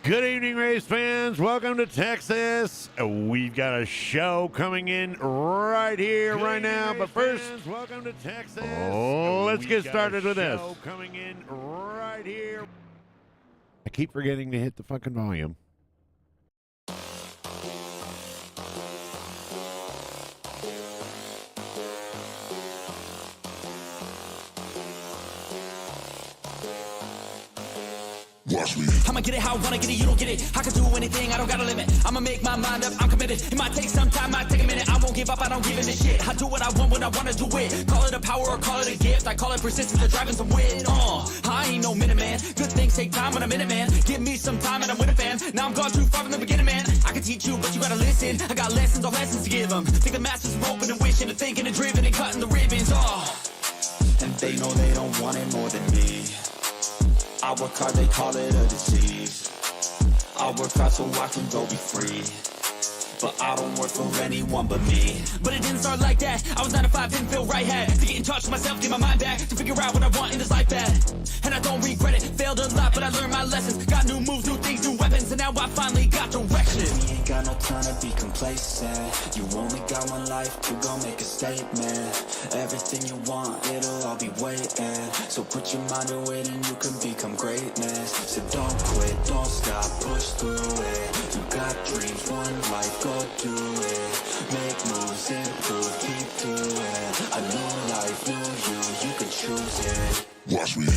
Good evening, race fans. Welcome to Texas. We've got a show coming in right here, right now. But first, welcome to Texas. Let's get started with this. Coming in right here. I keep forgetting to hit the fucking volume. Watch me. I'ma get it how I wanna get it, you don't get it. I can do anything, I don't got a limit. I'ma make my mind up, I'm committed. It might take some time, might take a minute. I won't give up, I don't give in a shit. I do what I want when I wanna do it. Call it a power or call it a gift. I call it persistence or driving some wit. I ain't no minute man. Good things take time when I'm in it, man. Give me some time and I'm with a fan. Now I'm gone too far from the beginning, man. I can teach you, but you gotta listen. I got lessons on lessons to give them. Think the masters are open and wishing and thinking and driven and cutting the ribbons. And they know they don't want it more than me. I work hard, they call it a disease. I work hard so I can go be free. But I don't work for anyone but me. But it didn't start like that. I was 9 to 5, didn't feel right. Had to get in touch with myself, get my mind back, to figure out what I want in this life bad. And I don't regret it, failed a lot, but I learned my lessons. Got new moves, new things, new weapons, and now I finally got direction. We ain't got no time to be complacent. You only got one life to go make a statement. Everything you want, it'll all be waiting. So put your mind to it and you can become greatness. So don't quit, don't stop, push through it. You got dreams, one life, go do it. Make moves, improve, keep doing. A new life, new you can choose it. Watch me.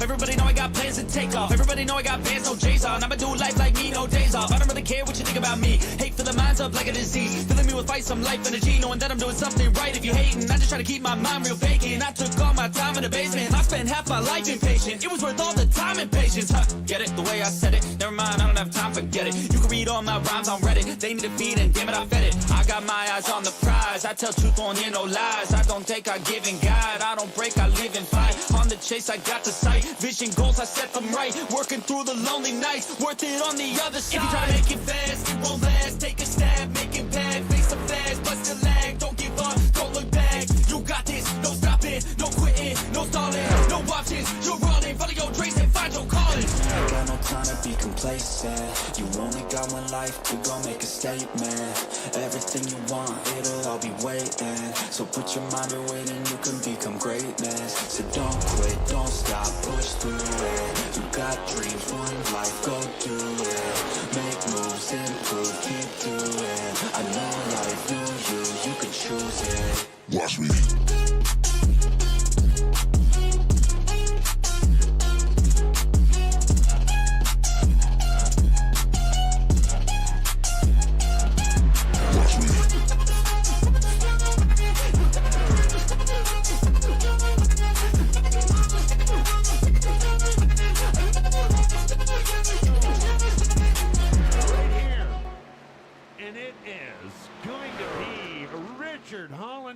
Everybody know I got plans to take off. Everybody know I got bands, no J's on. I'ma do life like me, no days off. I don't really care what you think about me. Hate filling minds up like a disease. Filling me with fight, some life energy. Knowing that I'm doing something right. If you hating, I just try to keep my mind real vacant. I took all my time in the basement. I spent half my life impatient. It was worth all the time and patience. Get it? The way I said it. Never mind, I don't have time, forget it. You can read all my rhymes on Reddit. They need a feed and damn it, I fed it. I got my eyes on the prize. I tell truth, won't hear no lies. I don't take, I give and guide. I don't break, I live and fight. On the chase, I got the sight. Vision goals, I set them right. Working through the lonely nights, worth it on the other side. If you try to make it fast, it won't last. Take a stab, make it bad. Face the flash, bust the lag. Don't give up, don't look back. You got this, don't stop it. No quitting, no stalling, no options. You're running, follow your dreams and find your calling. Ain't got no time to be complacent. You only got one life to go make a statement. Everything you want, it'll all be waiting. So put your mind to it and you can become greatness. So don't quit, don't stop, push through it. You got dreams, one life, go do it. Make moves, improve, keep doing. A new life, new you can choose it. Watch me.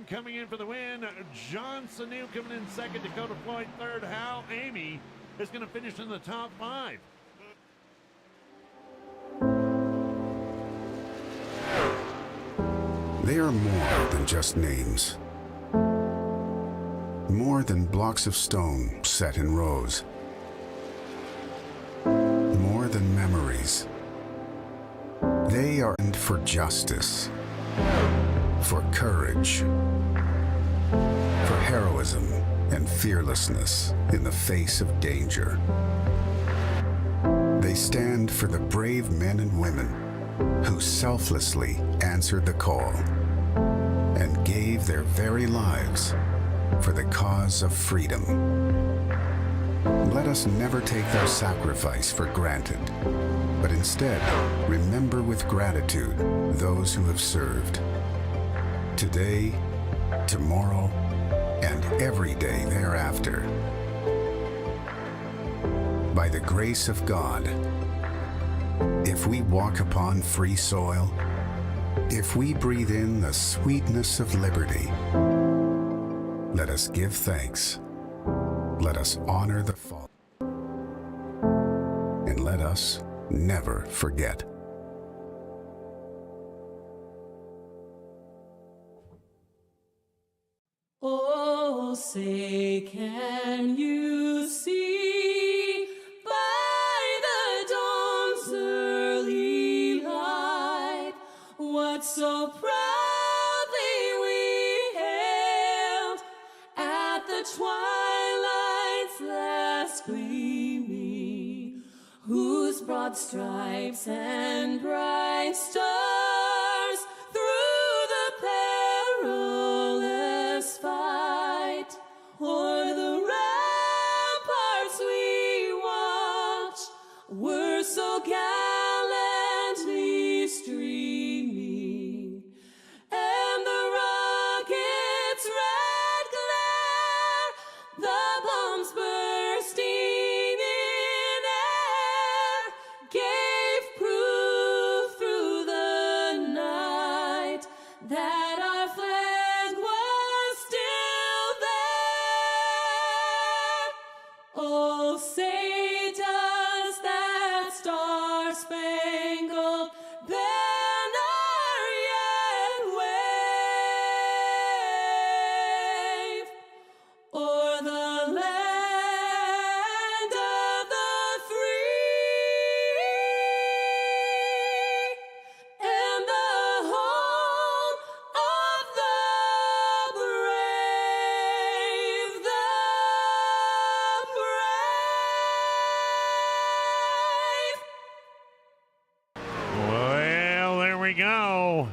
Coming in for the win, John Sanu coming in second, Dakota Floyd third, Hal Amy is going to finish in the top 5. They are more than just names. More than blocks of stone set in rows. More than memories. They are meant for justice, for courage, for heroism and fearlessness in the face of danger. They stand for the brave men and women who selflessly answered the call and gave their very lives for the cause of freedom. Let us never take their sacrifice for granted, but instead remember with gratitude those who have served. Today, tomorrow, and every day thereafter. By the grace of God, if we walk upon free soil, If we breathe in the sweetness of liberty, let us give thanks. Let us honor the fallen. And let us never forget. Oh, say, can you see by the dawn's early light what so proudly we hailed at the twilight's last gleaming, whose broad stripes and bright stars through the perilous fight o'er the ramparts we watched were so gallantly streaming, and the rocket's red glare, the bombs bursting in air, gave proof through the night that our flag was still there. Oh, say does that star-spangled banner yet wave o'er the land of the free and the home of the brave, the brave. Well, there we go.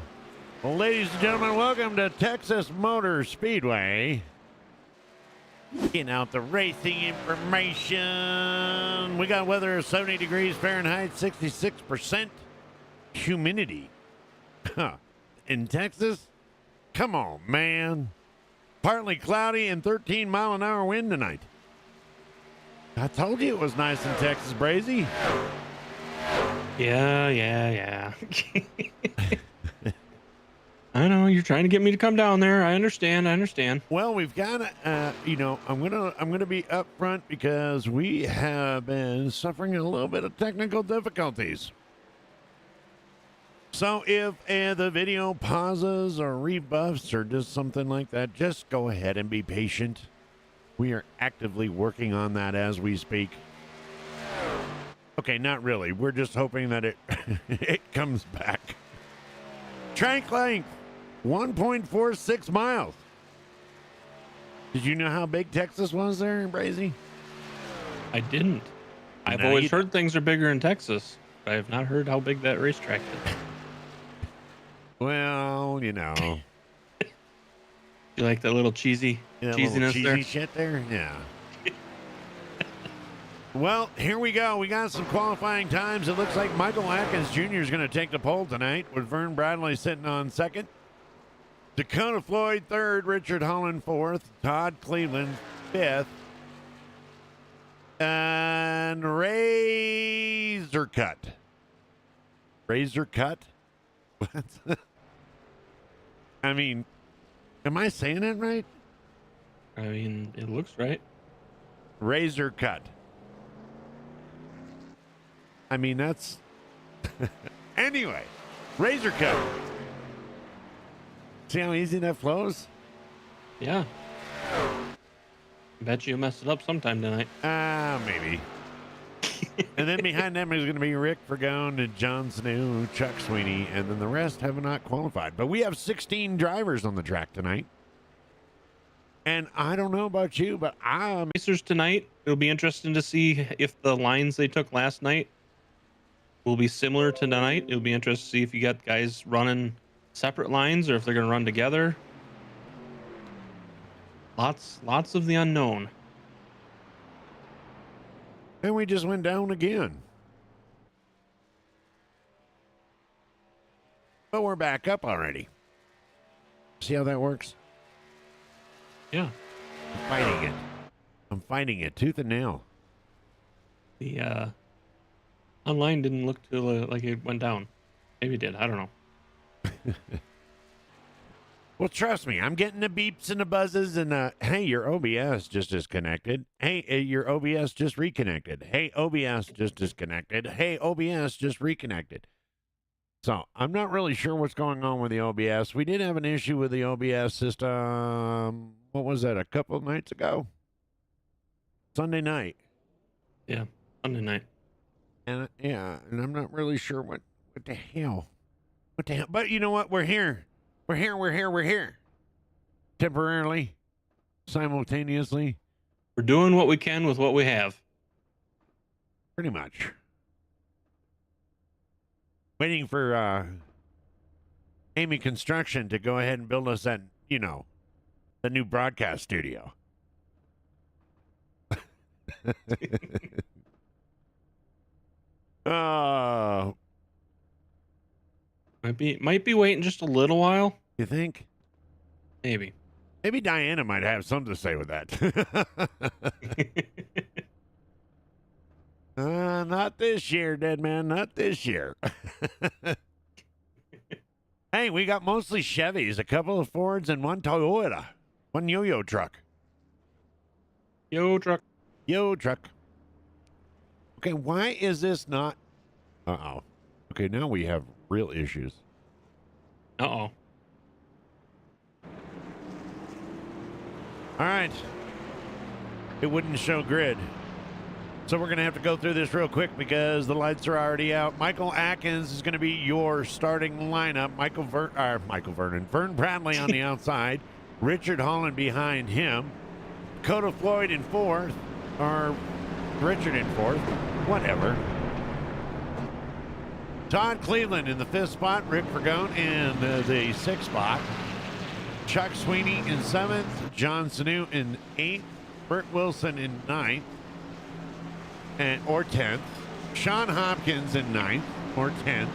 Well, ladies and gentlemen, welcome to Texas Motor Speedway. Getting out the racing information. We got weather of 70 degrees Fahrenheit, 66% humidity. Huh. In Texas? Come on, man. Partly cloudy and 13-mile-an-hour wind tonight. I told you it was nice in Texas, Brazy. Yeah. I know you're trying to get me to come down there. I understand. Well, we've got to, I'm gonna be upfront because we have been suffering a little bit of technical difficulties. So if the video pauses or rebuffs or just something like that, just go ahead and be patient. We are actively working on that as we speak. Okay, not really. We're just hoping that it it comes back. Track length, 1.46 miles. Did you know how big Texas was there, Brazy? I didn't. I've Now always you- heard things are bigger in Texas, but I have not heard how big that racetrack is. Well, You like that little cheesy little cheesiness cheesy there? shit there? Yeah. Well, here we go. We got some qualifying times. It looks like Michael Atkins Jr. is going to take the pole tonight with Vern Bradley sitting on second. Dakota Floyd third, Richard Holland fourth, Todd Cleveland fifth, and Razor Cut. Razor Cut? What? I mean, am I saying it right? I mean, it looks right. Razor Cut. I mean, that's... Anyway, Razor Cut. See how easy that flows? Yeah. Bet you messed it up sometime tonight. Maybe. And then behind them is going to be Rick Fergone and John Snow, Chuck Sweeney, and then the rest have not qualified. But we have 16 drivers on the track tonight. And I don't know about you, but I'm... Racers tonight, it'll be interesting to see if the lines they took last night will be similar to tonight. It'll be interesting to see if you got guys running separate lines or if they're going to run together. Lots of the unknown. And we just went down again. But we're back up already. See how that works? Yeah. I'm fighting it. I'm fighting it tooth and nail. The online didn't look to like it went down. Maybe it did. I don't know. Well, trust me, I'm getting the beeps and the buzzes and hey, your OBS just disconnected. Hey, your OBS just reconnected. Hey, OBS just disconnected. Hey, OBS just reconnected. So I'm not really sure what's going on with the OBS. We did have an issue with the OBS system. What was that? A couple of nights ago? Sunday night. Yeah, Sunday night. And and I'm not really sure what the hell. What the hell? But you know what? We're here. We're here. Temporarily, simultaneously, We're doing what we can with what we have. pretty much. Waiting for Amy Construction to go ahead and build us that, the new broadcast studio. Uh, Might be waiting just a little while. you think? Maybe. Maybe Diana might have something to say with that. Not this year, dead man. Not this year. Hey, we got mostly Chevys, a couple of Fords, and one Toyota. One yo-yo truck. Yo, truck. Yo truck. Okay, why is this not... Uh-oh. Okay, now we have real issues. Uh-oh. All right. It wouldn't show grid. So we're going to have to go through this real quick because the lights are already out. Michael Atkins is going to be your starting lineup. Vern Bradley on the outside. Richard Holland behind him. Dakota Floyd in fourth. Or Richard in fourth. Whatever. Todd Cleveland in the fifth spot. Rick Fergone in the sixth spot. Chuck Sweeney in seventh. John Sanu in eighth. Bert Wilson in ninth. Or 10th. Sean Hopkins in 9th or 10th.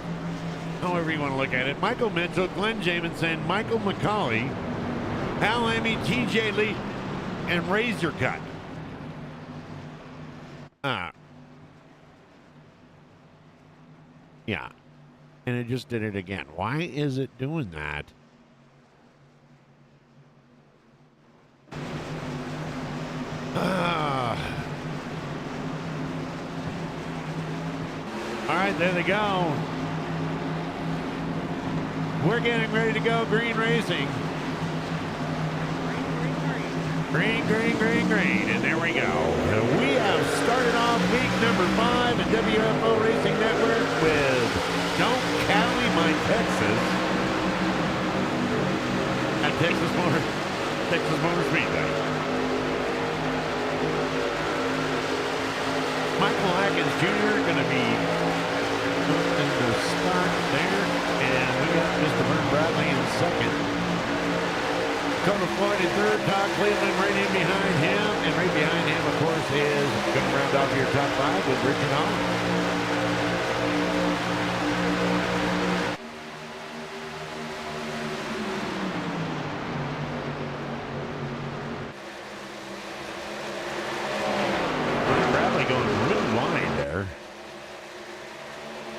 However you want to look at it. Michael Mitchell, Glenn Jamison, Michael McCauley, Hal Emmy, TJ Lee, and Razor Cut. Yeah. And it just did it again. Why is it doing that? All right, there they go. We're getting ready to go green racing. Green. And there we go. We have started off week number 5 at WFO Racing Network with Don't Cali My Texas at Texas Motor Speedway. Michael Atkins Jr. going to be in the start there, and we got Mr. Vern Bradley in second. Dakota Floyd in third, Todd Cleveland right in behind him, and right behind him, of course, is going to round off your top 5 with Richard Holland.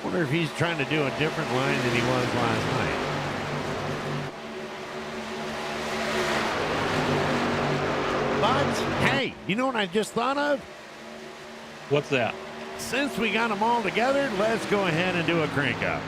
I wonder if he's trying to do a different line than he was last night. But, hey, you know what I just thought of? What's that? Since we got them all together, let's go ahead and do a crank up.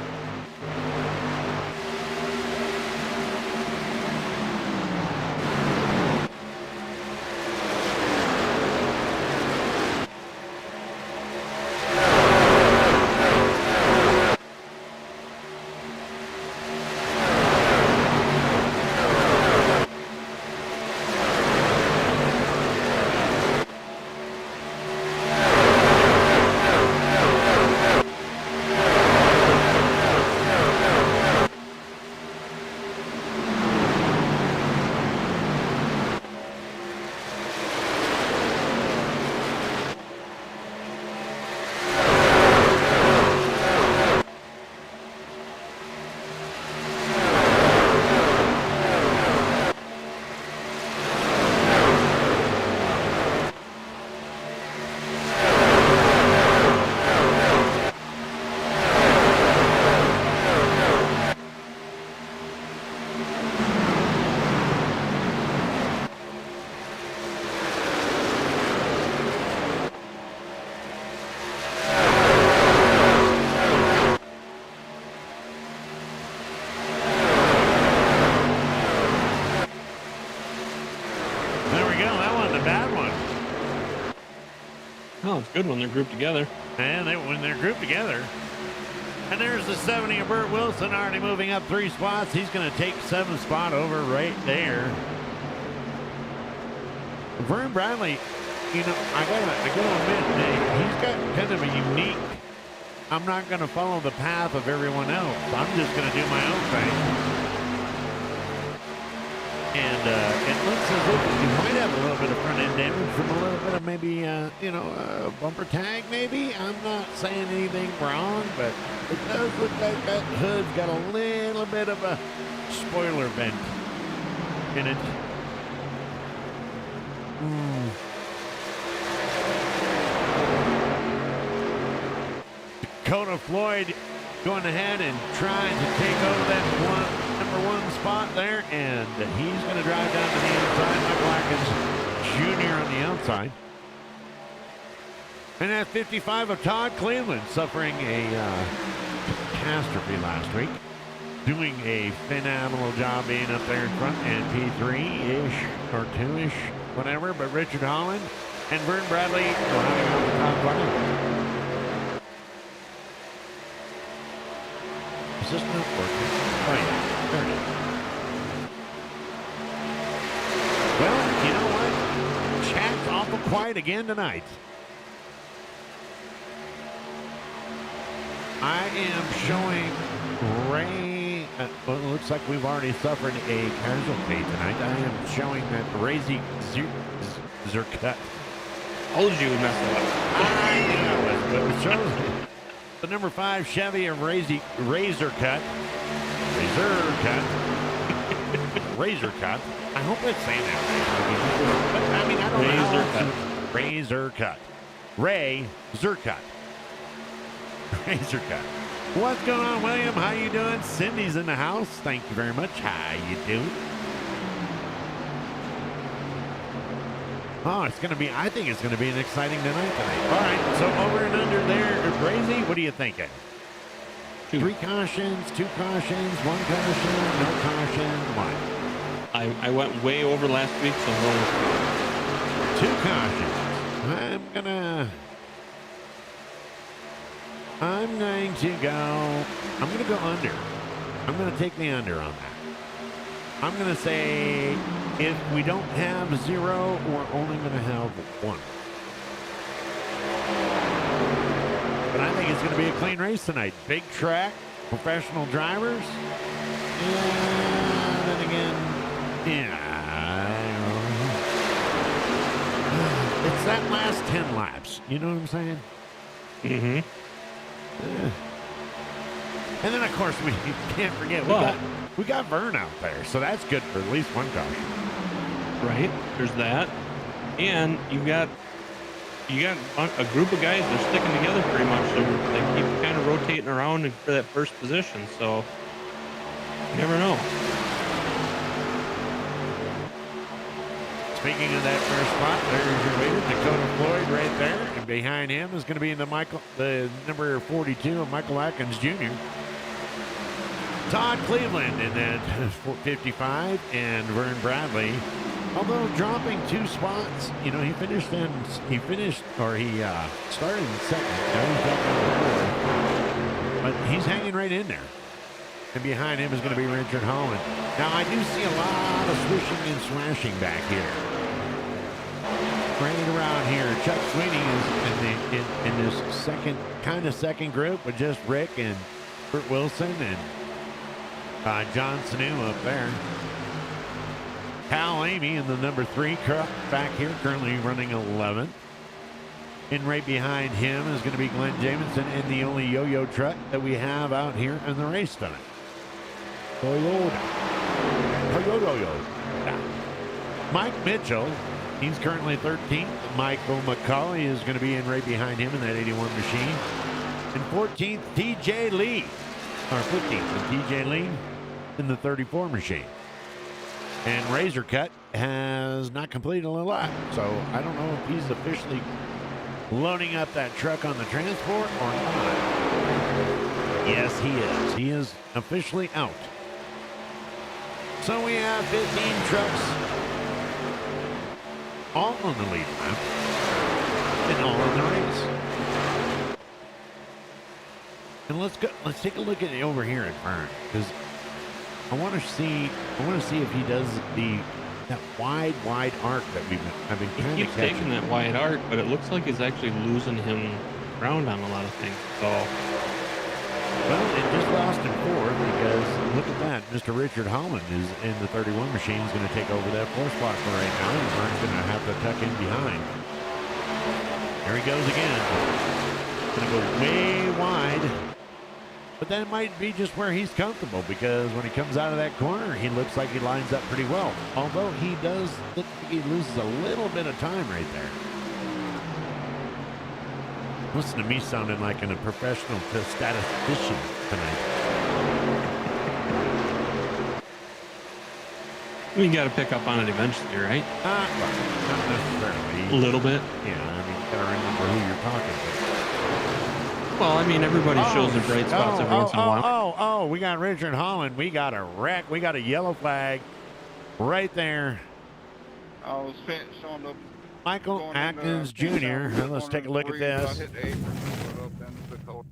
Good when they're grouped together. And when they're grouped together. And there's the 70 of Burt Wilson already moving up 3 spots. He's going to take 7th spot over right there. Vern Bradley, you know, I gotta admit, he's got kind of a unique. I'm not going to follow the path of everyone else. I'm just going to do my own thing. And it looks as if you might have a little bit of front end damage from a little bit of maybe, bumper tag maybe. I'm not saying anything wrong, but it does look like that hood's got a little bit of a spoiler bent in it. Dakota Floyd going ahead and trying to take over that number 1 spot there, and he's going to drive down to the inside. Michael Atkins Jr. on the outside. And at 55 of Todd Cleveland, suffering a catastrophe last week. Doing a phenomenal job being up there in front, and P3-ish or 2-ish, whatever. But Richard Holland and Vern Bradley rounding out the top 5. Is this not working? Oh, yeah. There it is. Well, you know what? Chat's awful quiet again tonight. I am showing Ray. Well, it looks like we've already suffered a casualty tonight. I am showing that Razy Zercut. Told you would mess it up. I know it, but it shows the number 5 Chevy of Razor Cut. I hope it's saying that right. I mean, I don't know. Razor Cut. Ray Zercut. Razor Cut. What's going on, William? How you doing? Cindy's in the house. Thank you very much. How you doing? Oh, it's going to be, I think it's going to be an exciting night tonight. All right, so over and under there, Brazy, what are you thinking? 2. 3 cautions, 2 cautions, 1 caution, no caution, 1. I went way over last week, so I'm going 2 cautions. I'm going to go under. I'm going to take the under on that. I'm going to say if we don't have 0, we're only going to have 1. But I think it's going to be a clean race tonight. Big track, professional drivers. And then again, it's that last 10 laps. You know what I'm saying? Mm-hmm. And then, of course, we can't forget we got Vern out there, so that's good for at least 1 caution. Right. There's that, and you got a group of guys that are sticking together pretty much. So they keep kind of rotating around for that first position. So you never know. Speaking of that first spot, there's your leader, Dakota Floyd, right there, and behind him is going to be the number 42 of Michael Atkins Jr. Todd Cleveland in that 55, and Vern Bradley, although dropping 2 spots. You know, he started in second. Now he's back on the 4th, but he's hanging right in there. And behind him is going to be Richard Holland. Now I do see a lot of swishing and swashing back here. Right around here, Chuck Sweeney is in this second group with just Rick and Burt Wilson and John Sanu up there. Cal Amy in the number 3 truck back here, currently running 11th. And right behind him is going to be Glenn Jamison in the only yo-yo truck that we have out here in the race tonight. Toyota. Mike Mitchell, he's currently 13th. Michael McCauley is going to be in right behind him in that 81 machine. And 14th, TJ Lee. Or 15th, and TJ Lee in the 34 machine. And Razor Cut has not completed a lap, so I don't know if he's officially loading up that truck on the transport or not. Yes, he is. He is officially out. So we have 15 trucks all on the lead lap. and all in the race. And let's take a look at it over here at Vern, because I want to see if he does that wide arc that I've been He kind of keeps catching. taking that wide arc, but it looks like he's actually losing him ground on a lot of things. So Well, it just lost in fourth because look at that. Mr. Richard Holland is in the 31 machine. Is going to take over that fourth spot for right now. And Vern's going to have to tuck in behind. There he goes again. Going to go way wide. But that might be just where he's comfortable because when he comes out of that corner, he looks like he lines up pretty well. Although he does look like he loses a little bit of time right there. Listen to me sounding like a professional statistician tonight. we got to pick up on it eventually, right? Not necessarily. A little bit. Yeah, I mean, you gotta remember who you're talking to. Well, I mean, everybody shows their bright spots every once in a while. We got Richard Holland. We got a wreck. We got a yellow flag right there. I was showing up. Michael going Atkins in the Jr. fence, Let's take a look at this. I hit the apron, put up in the coat.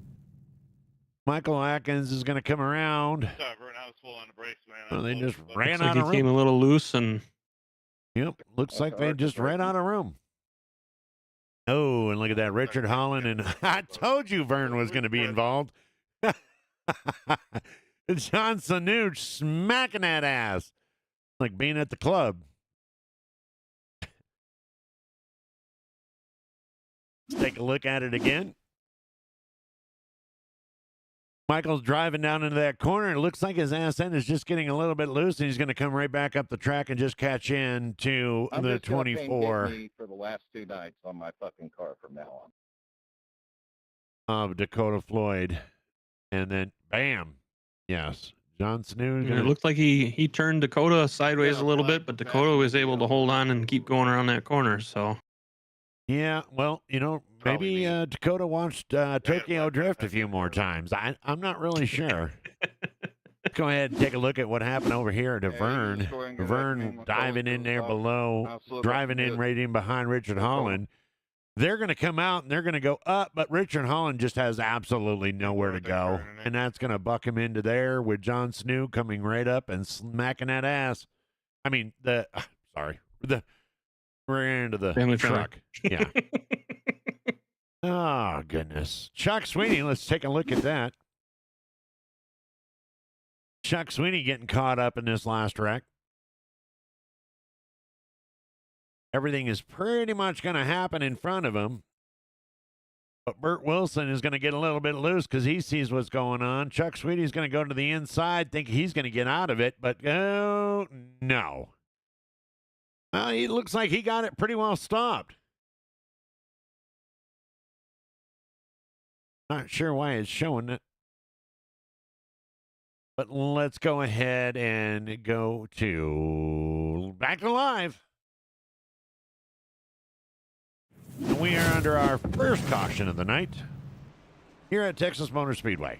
Michael Atkins is going to come around. Sorry, Vern, I was full on the brakes, man. Well, they just But- ran Looks like out he of came room. a little loose, and Yep, looks like they That's just ran out of room. Oh, and look at that, Richard Holland, and I told you Vern was going to be involved. John Sanuch smacking that ass like being at the club. Let's take a look at it again. Michael's driving down into that corner. It looks like his ass end is just getting a little bit loose, and he's going to come right back up the track and just catch in to I'm the just gonna paint 24 me for the last 2 nights on my fucking car from now on. of Dakota Floyd. And then, bam. Yes. John Snow. it looked like he turned Dakota sideways a little bit, but Dakota was able to hold on and keep going around that corner. So Yeah, well, Probably maybe me. Dakota watched Tokyo Drift a few more times. I'm not really sure. Let's go ahead and take a look at what happened over here to Yeah, Vern. he's going to Vern let me diving go in to there the below, I'll slip up driving a in bit. right in behind Richard Let's go. Holland. They're going to come out and they're going to go up, but Richard Holland just has absolutely nowhere to They're go. turning it. And that's going to buck him into there with John Snow coming right up and smacking that ass. I mean, the rear end of the Family friendly. truck. Yeah. Oh, goodness. Chuck Sweeney, let's take a look at that. Chuck Sweeney getting caught up in this last wreck. Everything is pretty much going to happen in front of him. But Burt Wilson is going to get a little bit loose because he sees what's going on. Chuck Sweeney's going to go to the inside, think he's going to get out of it, but oh, no. Well, he looks like he got it pretty well stopped. Not sure why it's showing it. But let's go ahead and go to back to live. And we are under our first caution of the night here at Texas Motor Speedway.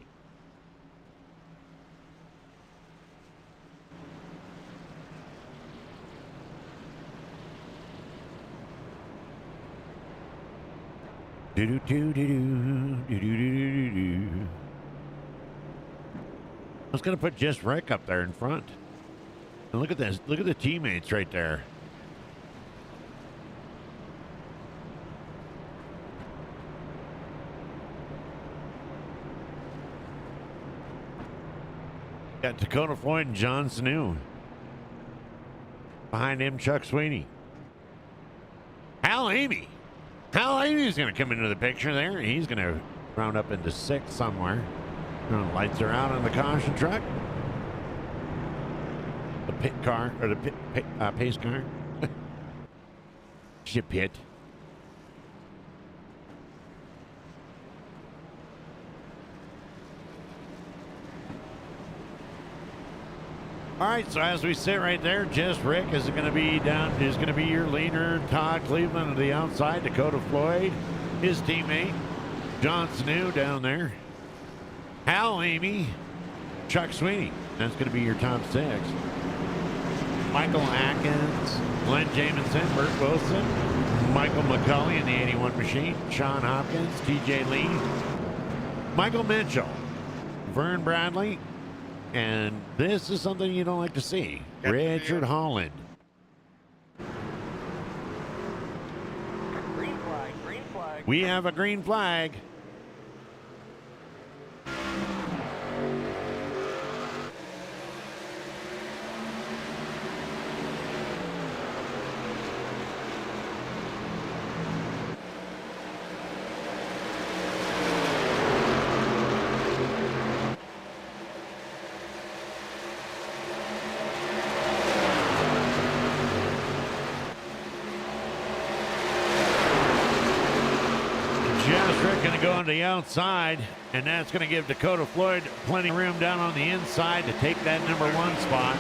I was going to put Just Rick up there in front. And look at this. Look at the teammates right there. Got Dakota Floyd and John Snow. Behind him, Chuck Sweeney. Hal Amy. Hal Amy's going to come into the picture there. He's going to round up into sixth somewhere. Lights are out on the caution truck. The pit car, or the pace car. Ship pit. All right, so as we sit right there, Just Rick is going to be down. Is going to be your leader. Todd Cleveland to the outside. Dakota Floyd, his teammate. John Snow down there. Hal Amy, Chuck Sweeney. That's going to be your top six. Michael Atkins, Glenn Jamison, Burt Wilson, Michael McCulley in the 81 machine, Sean Hopkins, TJ Lee, Michael Mitchell, Vern Bradley, and this is something you don't like to see, Richard Holland. Green flag, green flag. We have a green flag. Jasrick going to go on the outside, and that's going to give Dakota Floyd plenty of room down on the inside to take that number 1 spot.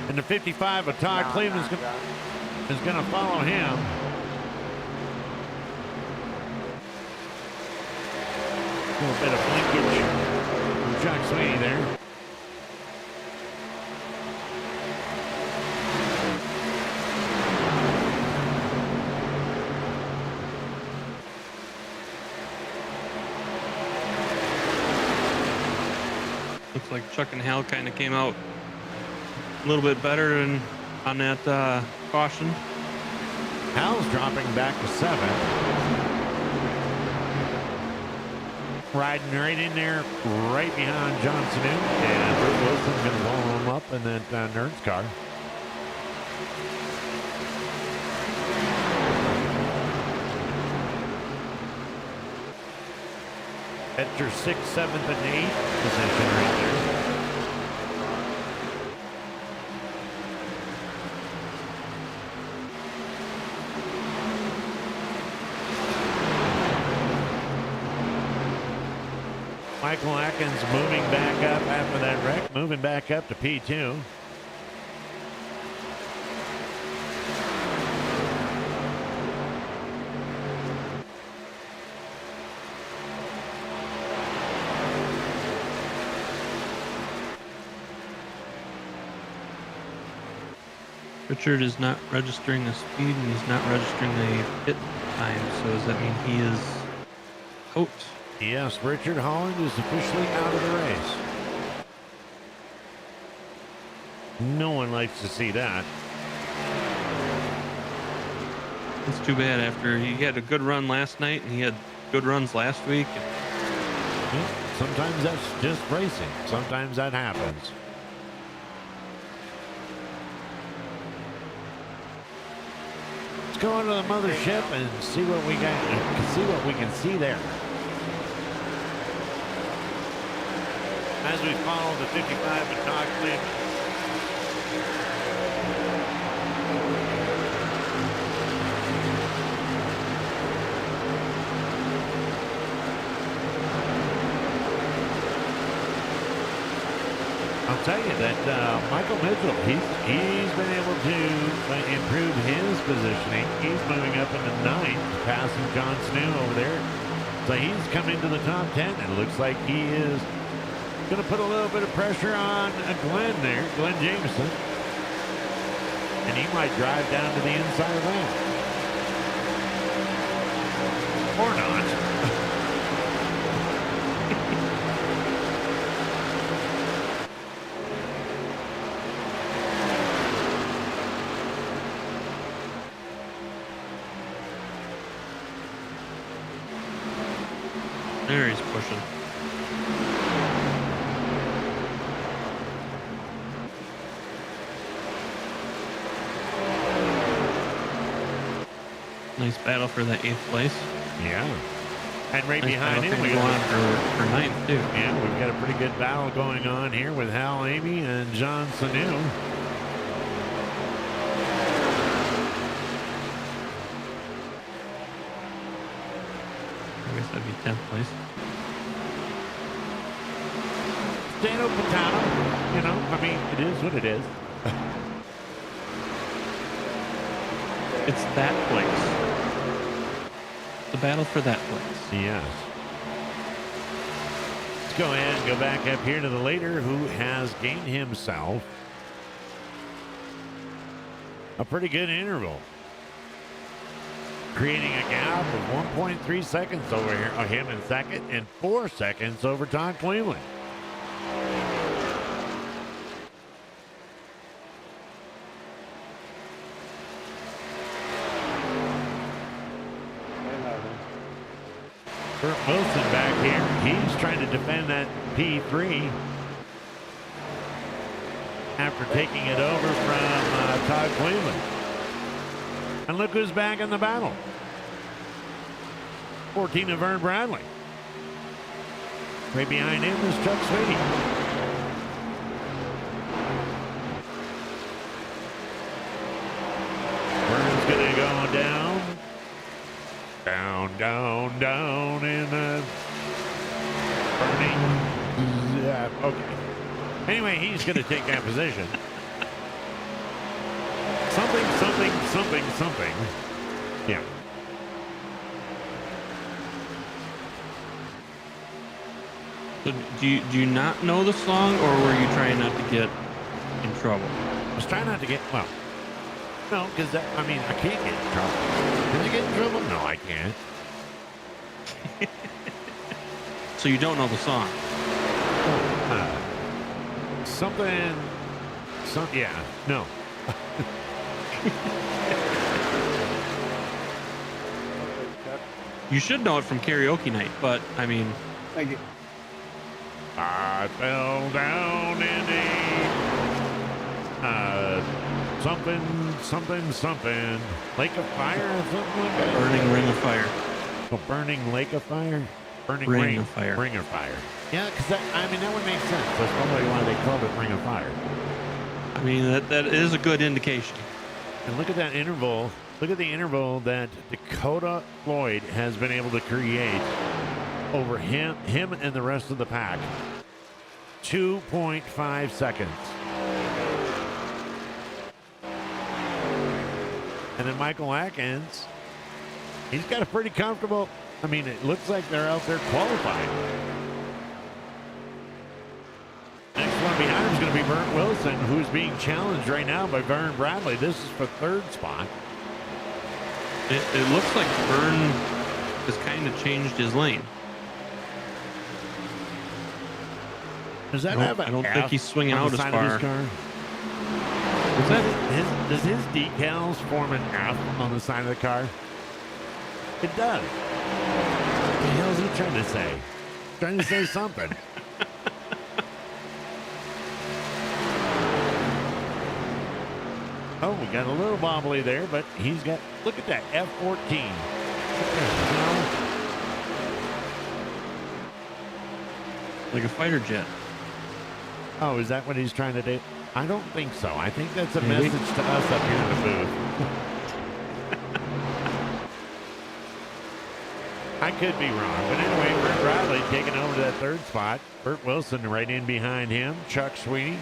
And the 55 of Todd Cleveland is going to follow him. A little bit of linkage from Chuck Sweeney there. Looks like Chuck and Hal kind of came out a little bit better on that caution. Hal's dropping back to 7. Riding right in there, right behind John Sanu. And Bert Wilson's going to follow him up in that Nerd's car. That's your 6th, 7th, and 8th position right there. Michael Atkins moving back up after that wreck, moving back up to P2. Richard is not registering the speed and he's not registering the pit time. So does that mean he is out? Yes, Richard Holland is officially out of the race. No one likes to see that. It's too bad after he had a good run last night and he had good runs last week. Well, sometimes that's just racing. Sometimes that happens. Let's go into the mothership and see what we got. See what we can see there. As we follow the 55 of Todd Cleveland. I'll tell you that Michael Mitchell, he's been able to improve his positioning. He's moving up into 9th, passing John Snow over there. So he's come into the top 10, and it looks like he is going to put a little bit of pressure on Glenn there, Glenn Jameson. And he might drive down to the inside of that. Or not. There he's pushing. Nice battle for the 8th place. Yeah. And right Nice behind him, we go got on for 9th too. yeah, we've got a pretty good battle going on here with Hal Amy and John Sanu. I guess that'd be 10th place. Dano Patano, you know, I mean, it is what it is. It's that place. The battle for that place. Yes. Let's go ahead and go back up here to the leader who has gained himself a pretty good interval. creating a gap of 1.3 seconds over here, him in second, and 4 seconds over Todd Cleveland. Kurt Wilson back here. He's trying to defend that P3 after taking it over from Todd Cleveland. And look who's back in the battle. 14 of Vern Bradley. Right behind him is Chuck Sweeney. Vern's going to go down. Down in the burning. Yeah, okay. Anyway, he's going to take that position. Something. Yeah. So do you not know the song, or were you trying not to get in trouble? I was trying not to get, well, no, because, I mean, I can't get in trouble. Can I get in trouble? No, I can't. So you don't know the song? Yeah, no. You should know it from karaoke night, but I mean, Thank you. I fell down in a something lake of fire or something like that. burning ring of fire. A burning lake of fire, burning Ring of fire. ring of fire. Yeah, because that would make sense. That's probably why they called it ring of fire. I mean, that is a good indication. And look at that interval. Look at the interval that Dakota Floyd has been able to create over him and the rest of the pack. 2.5 seconds. And then Michael Atkins, he's got a pretty comfortable, I mean, it looks like they're out there qualifying. Next one behind him is going to be Bert Wilson, who's being challenged right now by Vern Bradley. This is for third spot. It looks like Vern has kind of changed his lane. Does that I have don't, an I don't F think he's swinging on out the as side far. of his car? Is that? Does his decals form an F on the side of the car? It does. What the hell is he trying to say? Trying to say something. Oh, we got a little wobbly there, but he's got, look at that, F14. What the hell? Like a fighter jet. Oh, is that what he's trying to do? I don't think so. I think that's a Maybe. message to us up here in the booth. I could be wrong. But anyway, Bert Bradley taking over to that third spot. Bert Wilson right in behind him. Chuck Sweeney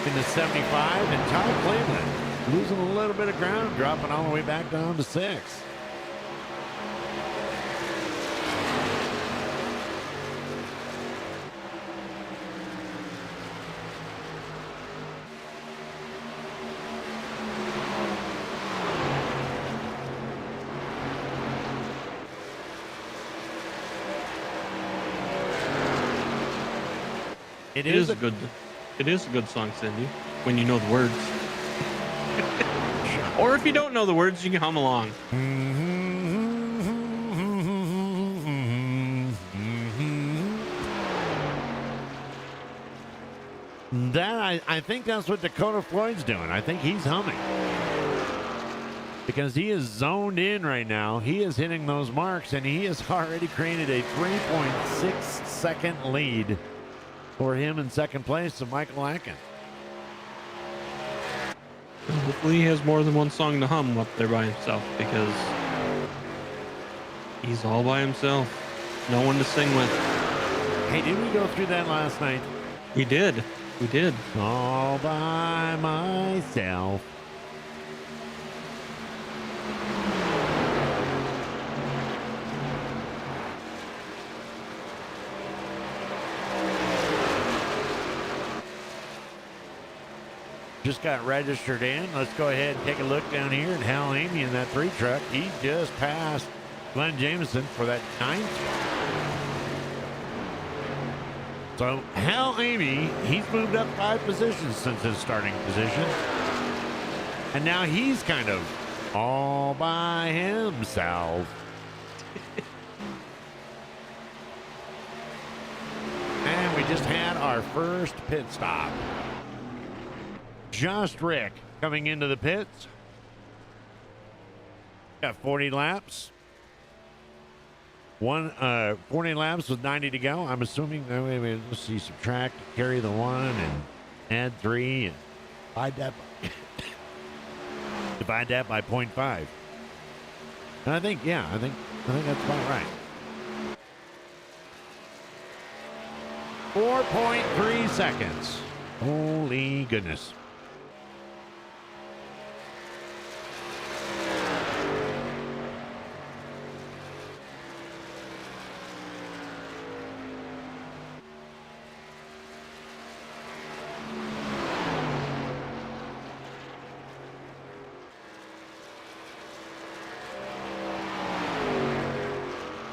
in the 75. And Todd Cleveland losing a little bit of ground, dropping all the way back down to 6. It is a good song, Cindy, when you know the words. Or if you don't know the words, you can hum along. That I think that's what Dakota Floyd's doing. I think he's humming. Because he is zoned in right now. He is hitting those marks, and he has already created a 3.6 second lead for him in second place to Michael Atkins. Hopefully he has more than one song to hum up there by himself, because he's all by himself. No one to sing with. Hey, did we go through that last night? We did. We did. All by myself. just got registered in. Let's go ahead and take a look down here. And Hal Amy in that 3 truck, he just passed Glenn Jameson for that 9th spot. So Hal Amy, he's moved up 5 positions since his starting position. And now he's kind of all by himself. And we just had our first pit stop. Just Rick coming into the pits. Got 40 laps. 40 laps with 90 to go. I'm assuming, wait, let's see, subtract, carry the 1 and add 3 and divide that by 0.5. And I think that's about right. 4.3 seconds. Holy goodness.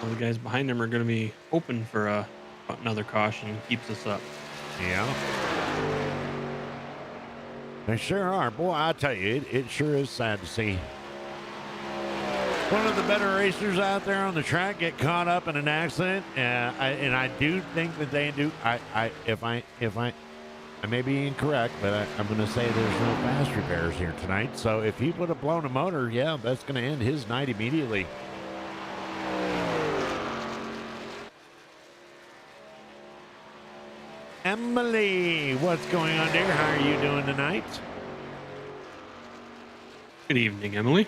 Well, the guys behind him are going to be open for another caution. Keeps us up. Yeah. They sure are. Boy, I tell you, it sure is sad to see one of the better racers out there on the track get caught up in an accident. And I do think that they do. If I may be incorrect, but I'm going to say there's no fast repairs here tonight. So if he would have blown a motor, yeah, that's going to end his night immediately. Emily, what's going on there? How are you doing tonight? Good evening, Emily.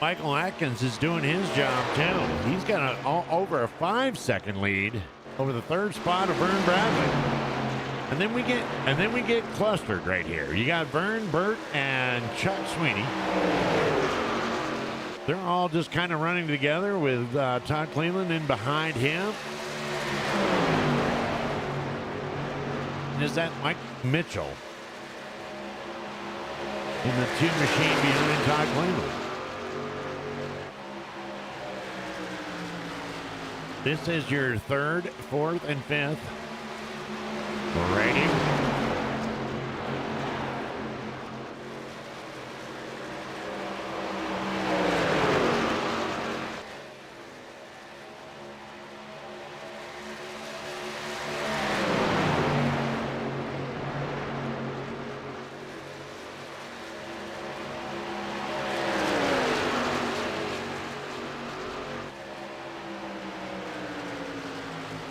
Michael Atkins is doing his job too. He's got over a 5-second lead over the 3rd spot of Vern Bradley. And then we get clustered right here. You got Vern, Burt, and Chuck Sweeney. They're all just kind of running together with Todd Cleveland in behind him. And is that Mike Mitchell in the 2 machine behind Todd Cleveland? This is your 3rd, 4th, and 5th rating.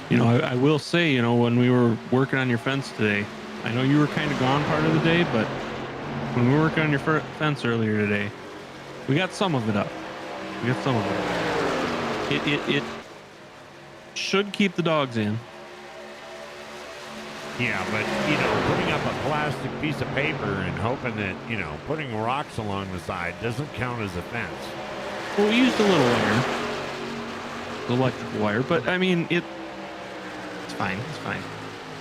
You know, I will say, you know, when we were working on your fence today, I know you were kind of gone part of the day, but when we were working on your fence earlier today, we got some of it up. We got some of it. It should keep the dogs in. Yeah, but, you know, putting up a plastic piece of paper and hoping that, you know, putting rocks along the side doesn't count as a fence. Well, we used a little wire, the electrical wire, but I mean, it's fine. It's fine.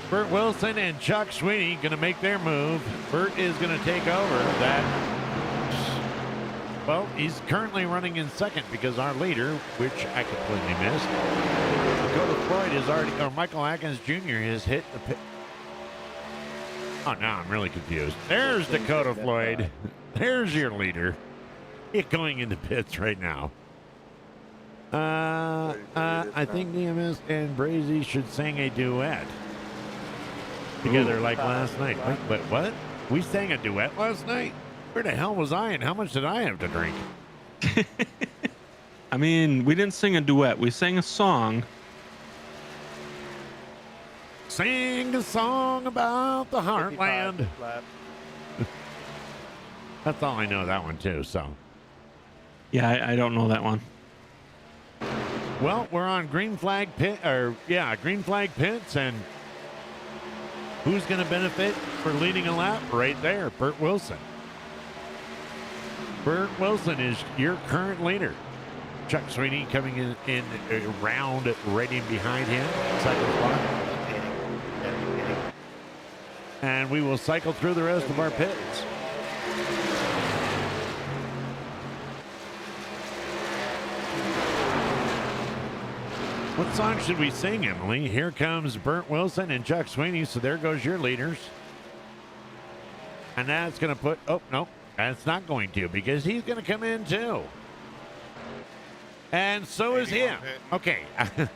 Burt Wilson and Chuck Sweeney going to make their move. Burt is going to take over that. Well, he's currently running in 2nd because our leader, which I completely missed, Dakota Floyd is already, or Michael Atkins Jr. has hit the pit. Oh, now I'm really confused. There's Dakota Floyd. There's your leader. He's going into pits right now. I think DMS and Brazy should sing a duet together like last night. Wait, what? We sang a duet last night? Where the hell was I and how much did I have to drink? I mean, we didn't sing a duet. We sang a song. Sing a song about the heartland. That's all I know that one too, so. Yeah, I don't know that one. Well, we're on green flag pits, and who's going to benefit? for leading a lap right there, Burt Wilson. Burt Wilson is your current leader. Chuck Sweeney coming in round right in behind him, second spot. And we will cycle through the rest of our pits. What song should we sing, Emily? Here comes Burt Wilson and Chuck Sweeney, so there goes your leaders. And that's going to put, oh, no, that's not going to, because he's going to come in too. And so is him. Okay. And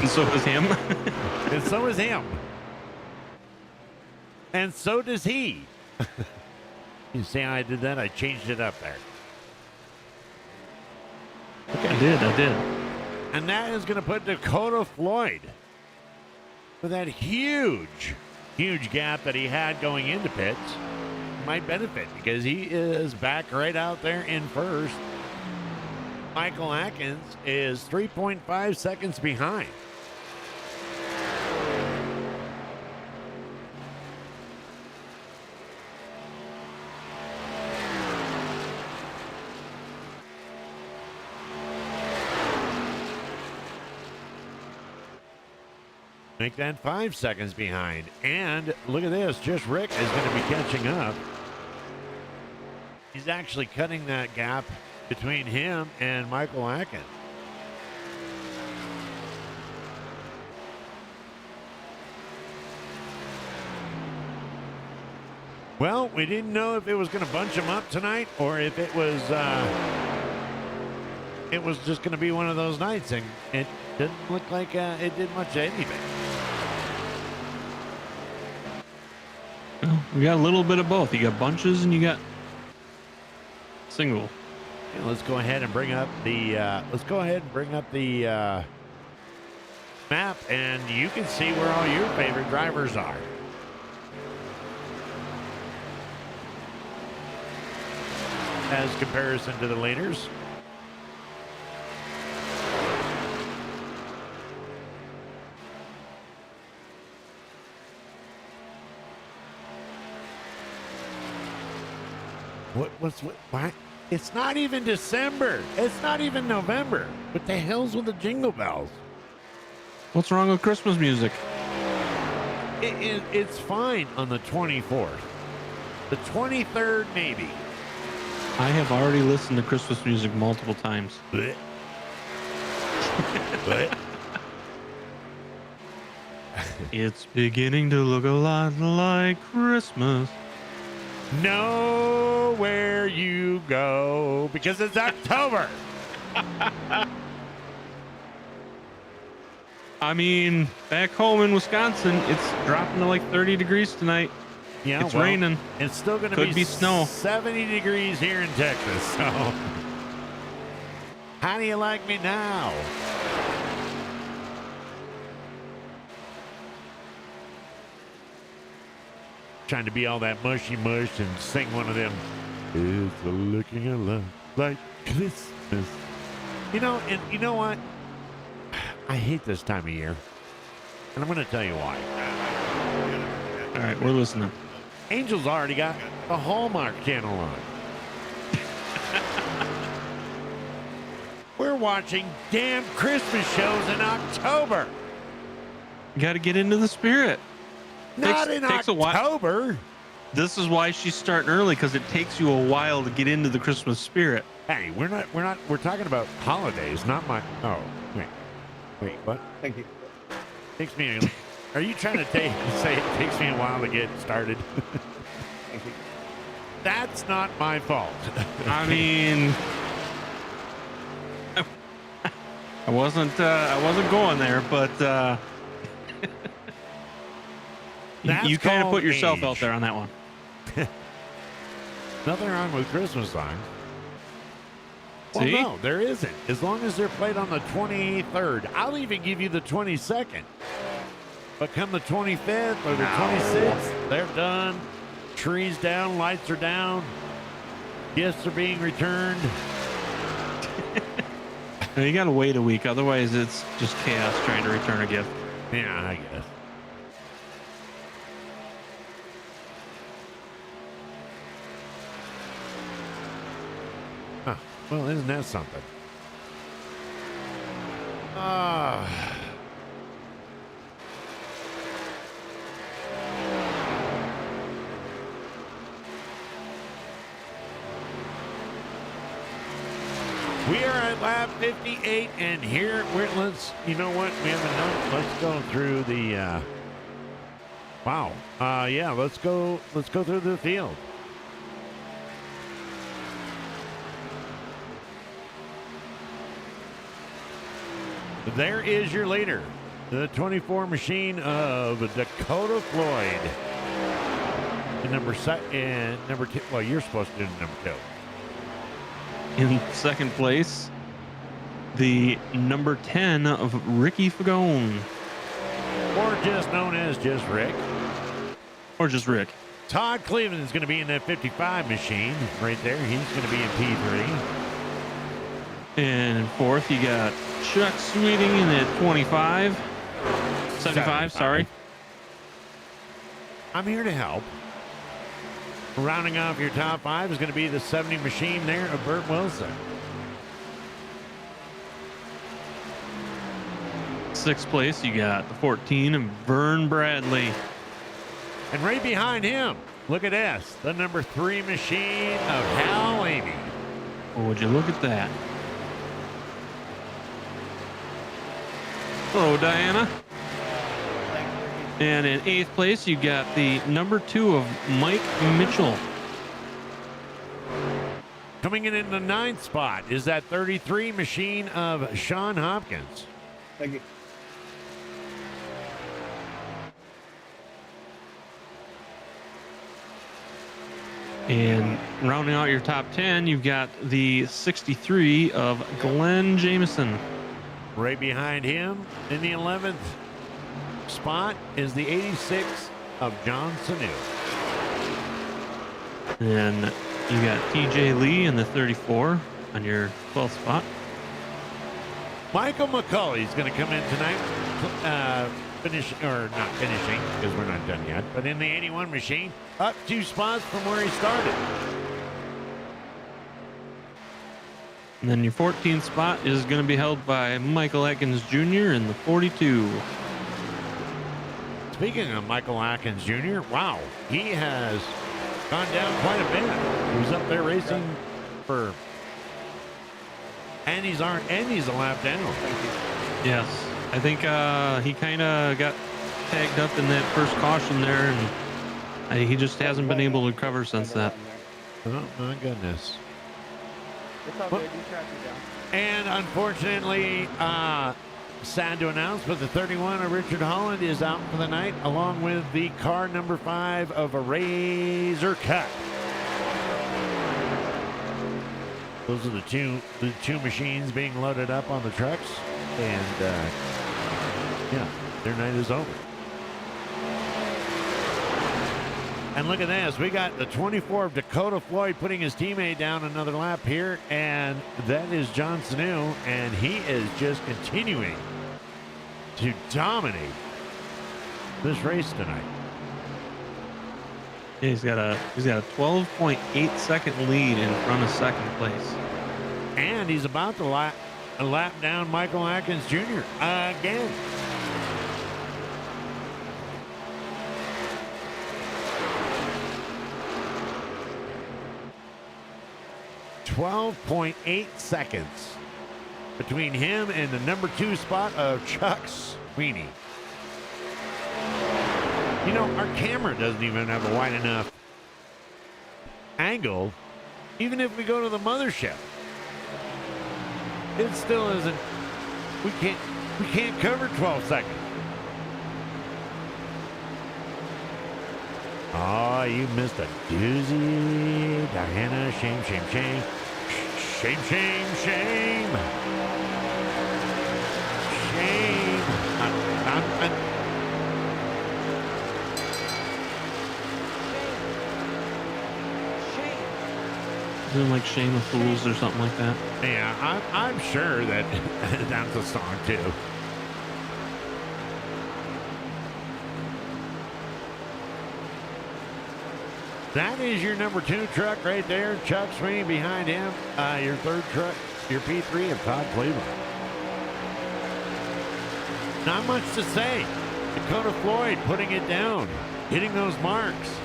so is him. And so is him. And so does he. You see how I did that? I changed it up there. Okay. I did. And that is going to put Dakota Floyd with that huge gap that he had going into pits. Might benefit because he is back right out there in first. Michael Atkins is 3.5 seconds behind. Make that 5 seconds behind. And look at this, just Rick is going to be catching up. He's actually cutting that gap between him and Michael Atkins. Well, we didn't know if it was going to bunch him up tonight or if it was just going to be one of those nights, and it didn't look like it did much of anything. Well, we got a little bit of both. You got bunches and you got single. Yeah, let's go ahead and bring up the map, and you can see where all your favorite drivers are. As comparison to the leaders. What? It's not even December. It's not even November. What the hell's with the jingle bells? What's wrong with Christmas music? It's fine on the 24th. The 23rd, maybe. I have already listened to Christmas music multiple times. Blech. Blech. It's beginning to look a lot like Christmas. Know where you go because it's October. I mean, back home in Wisconsin, it's dropping to like 30 degrees tonight. Yeah, it's raining. It's still going to be snow. 70 degrees here in Texas. So, how do you like me now? Trying to be all that mushy mush and sing one of them. It's looking a lot like Christmas. You know, and you know what? I hate this time of year. And I'm going to tell you why. All right, we're listening. Angel's already got the Hallmark channel on. We're watching damn Christmas shows in October. You got to get into the spirit. Not in October. This is why she's starting early, because it takes you a while to get into the Christmas spirit. Hey, we're talking about holidays, not my. Oh, wait, what? Thank you. Takes me. Are you trying to say it takes me a while to get started? Thank you. That's not my fault. I mean, I wasn't going there, but you kind of put yourself age. out there on that one. Nothing wrong with Christmas songs. Well, See? no, there isn't. As long as they're played on the 23rd. I'll even give you the 22nd. But come the 25th or the 26th, they're done. Trees down, lights are down. Gifts are being returned. You got to wait a week. Otherwise, it's just chaos trying to return a gift. Yeah, I guess. Well, isn't that something? Ah. We are at lap 58, and here you know what? We have enough. Let's go through the. Wow. Yeah. Let's go through the field. There is your leader, the 24 machine of Dakota Floyd. And number 2. Well, you're supposed to do number 2. In second place, the number 10 of Ricky Fagone. Or just known as just Rick. Or just Rick. Todd Cleveland is going to be in that 55 machine right there. He's going to be in P3. And in fourth, you got Chuck Sweeting in the 75. 75, sorry. I'm here to help. Rounding off your top 5 is going to be the 70 machine there of Bert Wilson. Sixth place, you got the 14 of Vern Bradley. And right behind him, look at this, the number 3 machine of Hal Amy. Oh, would you look at that? Hello, Diana. And in 8th place, you got the number 2 of Mike Mitchell. Coming in the 9th spot is that 33 machine of Sean Hopkins. Thank you. And rounding out your top 10, you've got the 63 of Glenn Jameson. Right behind him in the 11th spot is the 86 of John Sanu. And you got TJ Lee in the 34 on your 12th spot. Michael McCauley is going to come in tonight, not finishing because we're not done yet, but in the 81 machine, up 2 spots from where he started. And then your 14th spot is going to be held by Michael Atkins Jr. in the 42. Speaking of Michael Atkins Jr., wow, he has gone down quite a bit. He was up there racing for Andy's a lap down. Yes, I think he kind of got tagged up in that first caution there, and he just hasn't been able to recover since that. Oh my goodness. It's all good. You track it down. And unfortunately, sad to announce, but the 31 of Richard Holland is out for the night, along with the car number 5 of a Razor Cut. Those are the two machines being loaded up on the trucks, and yeah, their night is over. And look at this. We got the 24 of Dakota Floyd putting his teammate down another lap here, and that is John Sanu, and he is just continuing to dominate this race tonight. Yeah, he's got a 12.8 second lead in front of second place. And he's about to lap down Michael Atkins Jr. again. .8 seconds between him and the number 2 spot of Chuck Sweeney. You know, our camera doesn't even have a wide enough angle. Even if we go to the mothership, it still isn't. We can't cover 12 seconds. Oh, you missed a doozy, Diana. Shame, shame, shame. Shame, shame, shame. Shame. Isn't it like Shame of Fools or something like that? Yeah, I'm sure that that's a song too. That is your number 2 truck right there. Chuck Sweeney behind him. Your 3rd truck, your P3 of Todd Cleveland. Not much to say. Dakota Floyd putting it down, hitting those marks.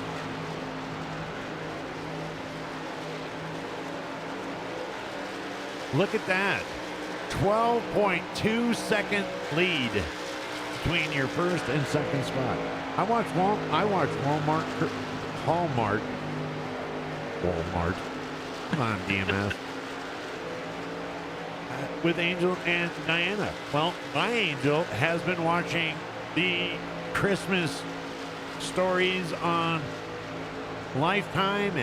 Look at that. 12.2 second lead between your first and second spot. I watched Walmart. Come on, DMS. With Angel and Diana. Well, my Angel has been watching the Christmas stories on Lifetime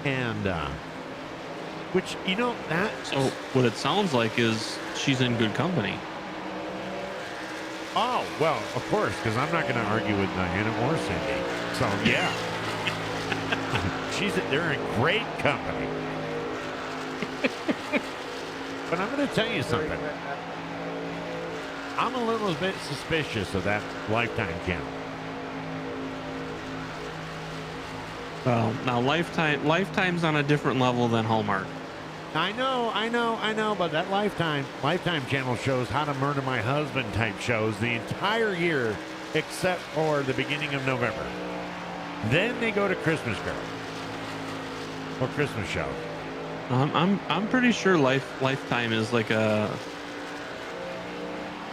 and which, you know, that. So what it sounds like is she's in good company. Oh, well, of course, because I'm not going to argue with Diana or Cindy. So, yeah. They're in great company. But I'm going to tell you something. I'm a little bit suspicious of that Lifetime channel. Well, now Lifetime's on a different level than Hallmark. I know, but that Lifetime channel shows How to Murder My Husband type shows the entire year except for the beginning of November. Then they go to Christmas Carol or Christmas show. I'm pretty sure Lifetime is like a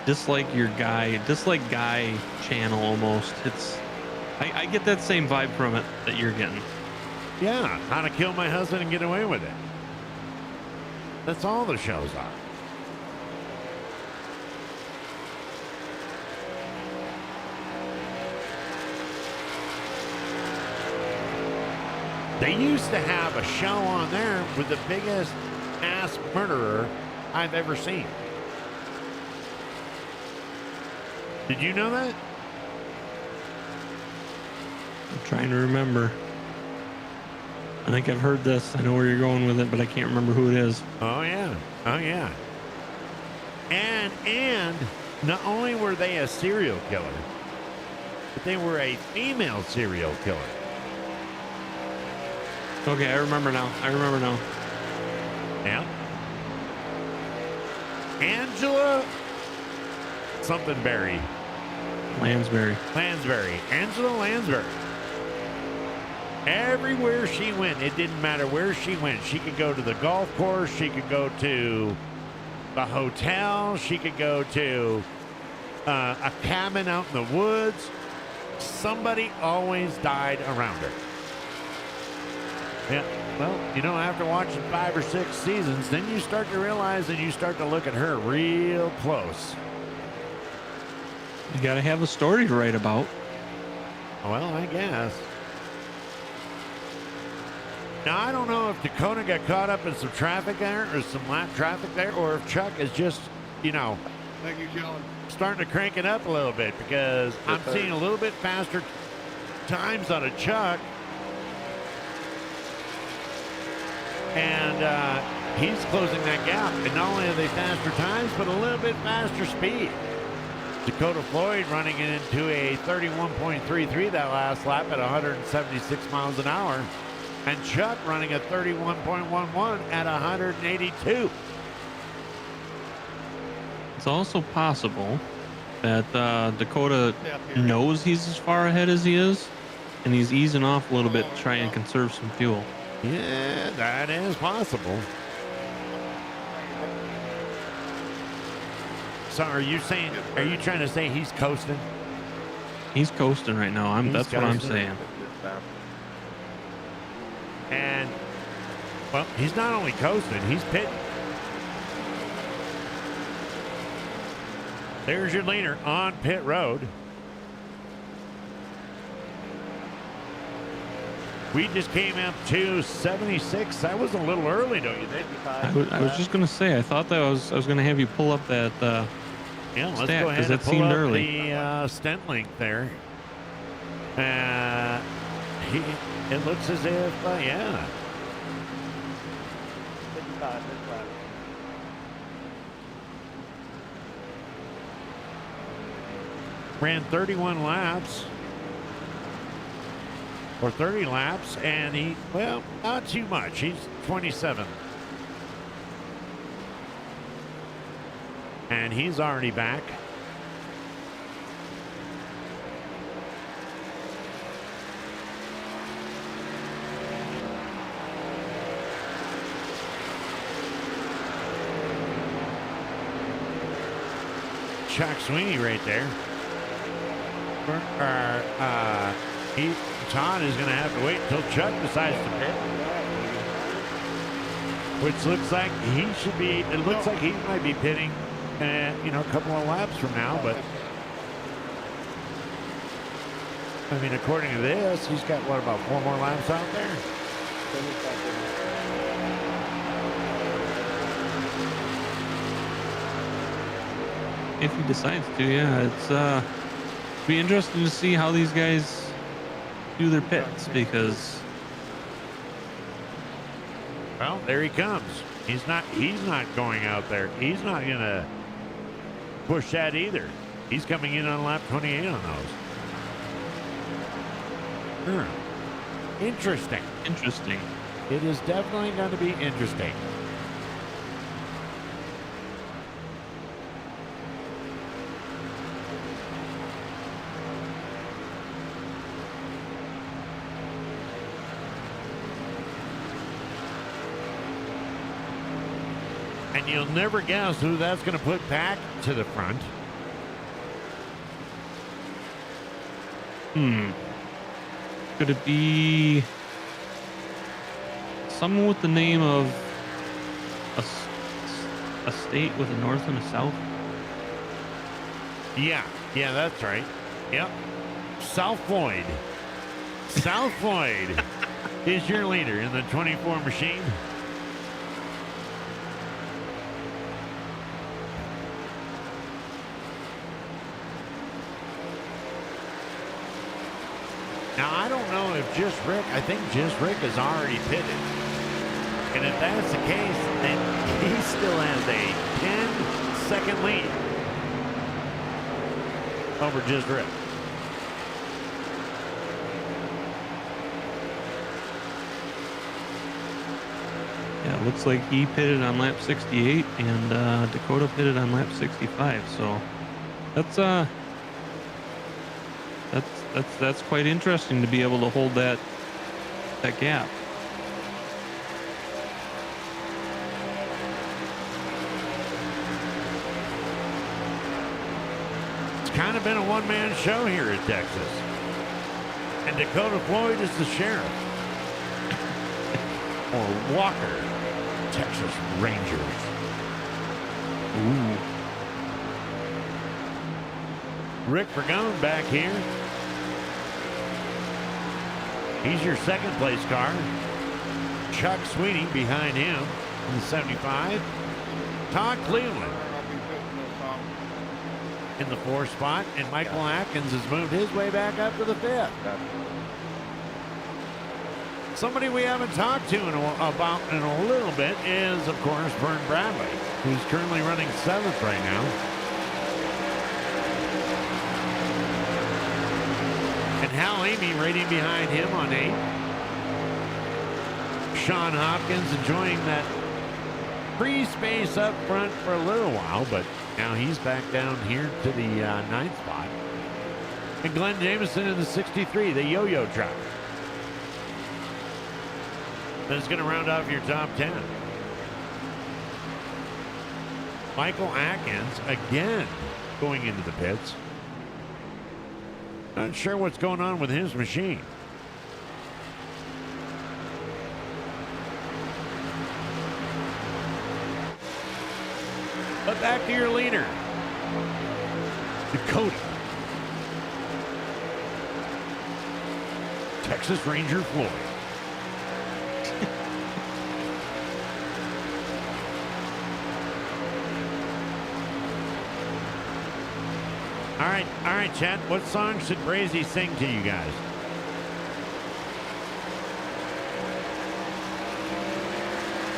dislike guy channel almost. I get that same vibe from it that you're getting. Yeah, How to Kill My Husband and Get Away with It. That's all the shows are. They used to have a show on there with the biggest mass murderer I've ever seen. Did you know that? I'm trying to remember. I think I've heard this. I know where you're going with it, but I can't remember who it is. Oh yeah. And not only were they a serial killer, but they were a female serial killer. Okay, I remember now. Yeah. Angela something Berry. Lansbury. Angela Lansbury. Everywhere she went, it didn't matter where she went. She could go to the golf course. She could go to the hotel. She could go to a cabin out in the woods. Somebody always died around her. Yeah. Well, you know, after watching 5 or 6 seasons, then you start to realize and you start to look at her real close. You got to have a story to write about. Well, I guess. Now, I don't know if Dakota got caught up in some traffic there or some lap traffic there, or if Chuck is just, you know, Thank you, John. starting to crank it up a little bit, because I'm seeing a little bit faster times out of Chuck. And he's closing that gap. And not only are they faster times, but a little bit faster speed. Dakota Floyd running into a 31.33 that last lap at 176 miles an hour. And Chuck running a 31.11 at 182. It's also possible that Dakota knows he's as far ahead as he is, and he's easing off a little bit to try and conserve some fuel. Yeah, that is possible. So are you trying to say he's coasting? He's coasting right now. That's what I'm coasting. saying. And, well, he's not only coasting, he's pitting. There's your leader on pit road. We just came up to 76. That was a little early, don't you think? I was just gonna say, I thought that I was gonna have you pull up that Yeah, let's stat, go 'cause ahead that and pull seemed up early. the stent length there. It looks as if, yeah. 55, this lap. Ran 31 laps. or 30 laps, and he, well, not too much. He's 27th. And he's already back. Chuck Sweeney right there. Todd is going to have to wait until Chuck decides to pit. Which looks like he should be, it looks like he might be pitting, a couple of laps from now, but I mean, according to this, he's got, what, about 4 more laps out there? If he decides to, yeah, it's be interesting to see how these guys do their pits, because well, there he comes. He's not going out there. He's not gonna push that either. He's coming in on lap 28 on those. Interesting. Interesting. It is definitely going to be interesting. And you'll never guess who that's going to put back to the front. Could it be someone with the name of a state with a north and a south? Yeah, that's right. Yep. South Floyd. South Floyd is your leader in the 24 machine. Now, I don't know if Just Rick, I think Just Rick is already pitted. And if that's the case, then he still has a 10-second lead over Just Rick. Yeah, it looks like he pitted on lap 68 and Dakota pitted on lap 65. So that's quite interesting to be able to hold that gap. It's kind of been a one-man show here at Texas. And Dakota Floyd is the sheriff. Or Walker, Texas Rangers. Ooh. Rick Vergone back here. He's your second place car. Chuck Sweeney behind him in the 75. Todd Cleveland in the 4th spot, and Michael Atkins has moved his way back up to the 5th. Somebody we haven't talked to about in a little bit is, of course, Vern Bradley, who's currently running 7th right now. And Hal Amy right in behind him on 8th. Sean Hopkins enjoying that free space up front for a little while, but now he's back down here to the 9th spot. And Glenn Jameson in the 63, the yo-yo truck. That's going to round off your top 10. Michael Atkins again going into the pits. Not sure what's going on with his machine. But back to your leader, Dakota. Texas Ranger Floyd. All right, Chad. What song should Brazy sing to you guys?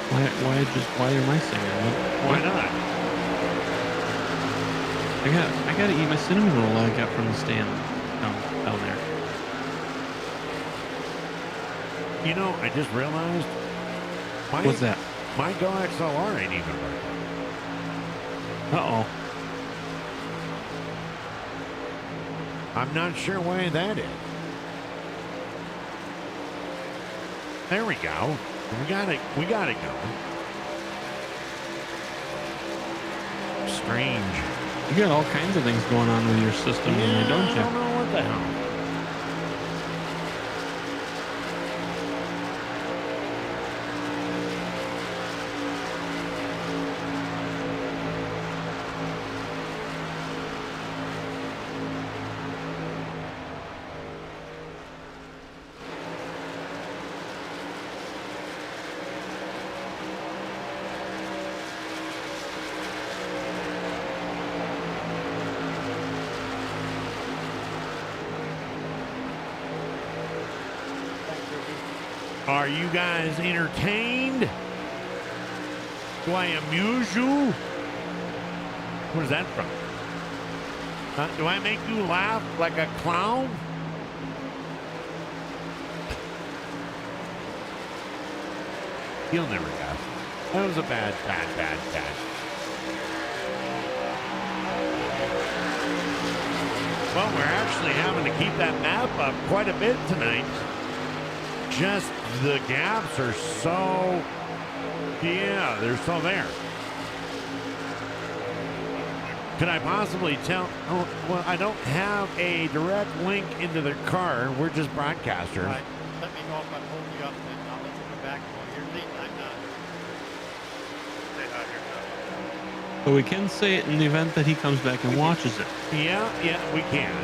Why am I singing? Why not? I gotta eat my cinnamon roll I got from the stand down there. You know, I just realized. What's that? My Go XLR ain't even working. Uh-oh. I'm not sure why that is. There we go. We got it. We got it going. Strange. You got all kinds of things going on with your system, Yeah, don't I you? don't know what the hell. Are you guys entertained? Do I amuse you? Where's that from? Do I make you laugh like a clown? He'll never guess. That was a bad. Well, we're actually having to keep that map up quite a bit tonight. Just the gaps are so, yeah, they're so there. Could I possibly tell? Oh, well, I don't have a direct link into the car. We're just broadcasters. Right. Let me know if I'm holding you up, and I'll let you come back. Well, you're leaving. I'm not. Say hi here, But we can say it in the event that he comes back and watches it. Yeah, we can.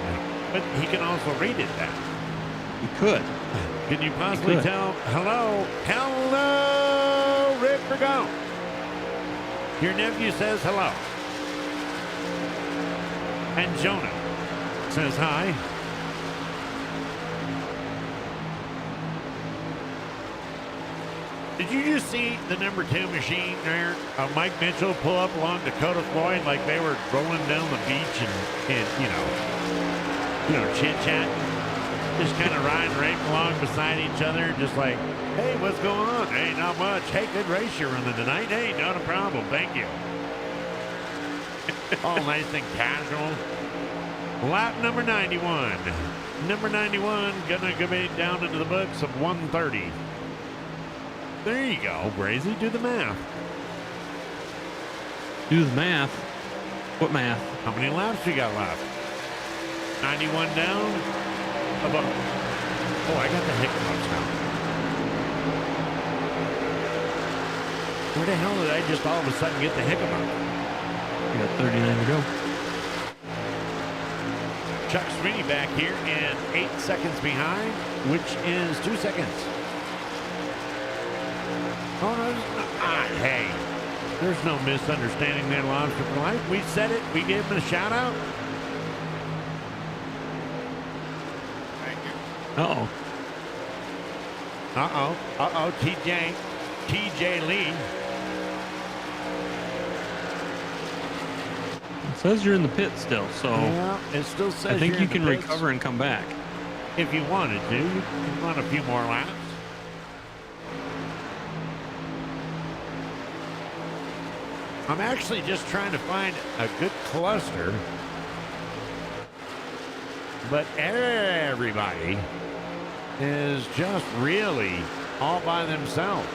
But he can also read it then. He could. Can you possibly could. tell? Hello, Rick Bergo. Your nephew says hello. And Jonah says hi. Did you just see the number 2 machine there? Mike Mitchell pull up along Dakota Floyd like they were rolling down the beach and chit chat. Just kind of riding right along beside each other, just like, hey, what's going on? Hey, not much. Hey, good race you're running tonight. Hey, not a problem. Thank you. All nice and casual. Lap number 91. Number 91 gonna go down into the books of 130. There you go, Brazy. Do the math. Do the math. What math? How many laps you got left? 91 down. About. Oh, I got the hiccups now. Where the hell did I just all of a sudden get the hiccup? You got 39 to go. Chuck Sweeney back here and 8 seconds behind, which is 2 seconds. Oh, no, hey, there's no misunderstanding there, Lobster for Life. We said it. We gave him a shout out. Uh-oh. TJ Lee. It says you're in the pit still, so Yeah, it still says I think you're you in can the pits. recover and come back. If you wanted to. You can run a few more laps. I'm actually just trying to find a good cluster. But everybody is just really all by themselves.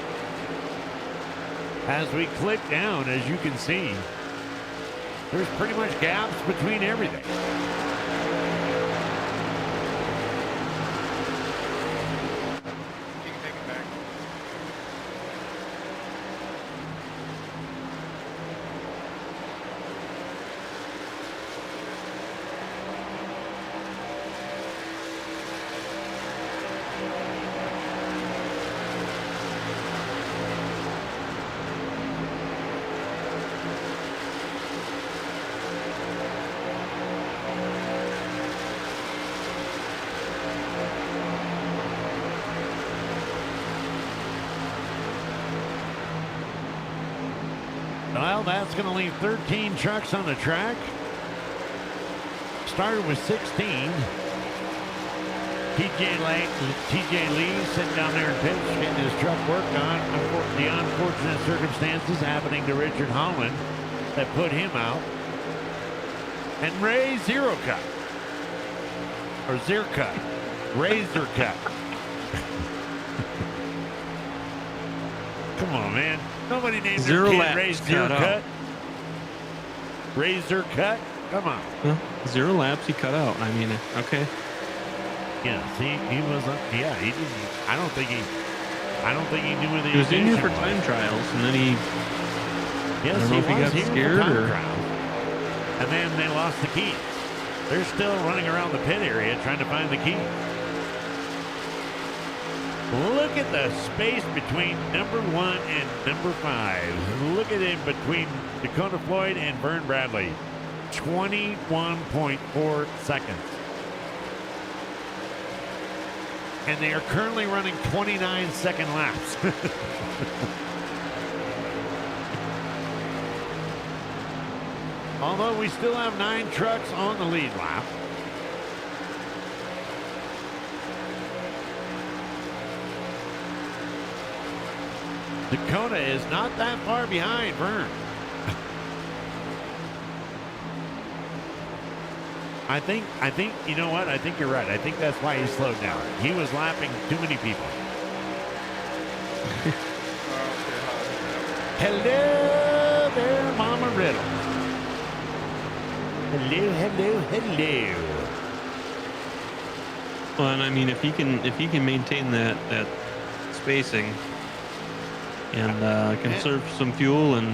As we click down, as you can see, there's pretty much gaps between everything. You can take it back. Well, that's going to leave 13 trucks on the track. Started with 16. TJ Lee sitting down there in pits, getting his truck worked on. The unfortunate circumstances happening to Richard Holland that put him out. And Ray Zero Cut. Or Zero Cut. Razor Cut. Come on, man. Nobody named Zero their laps kid Razor cut Cut. out. Razor Cut? Come on. Well, 0 laps he cut out. I mean, okay. Yeah, see, he wasn't. Yeah, he didn't. I don't think he knew where the He was in here for ignition time was. trials, and then he. Yes, I don't know if he got was here for scared time or- trials. And then they lost the keys. They're still running around the pit area trying to find the keys. Look at the space between number 1 and number 5. Look at it between Dakota Floyd and Vern Bradley. 21.4 seconds. And they are currently running 29-second laps. Although we still have 9 trucks on the lead lap. Dakota is not that far behind Vern. I think, you know what? I think you're right. I think that's why he slowed down. He was lapping too many people. Hello there, Mama Riddle. Hello. Well, and I mean, if he can maintain that spacing and conserve some fuel and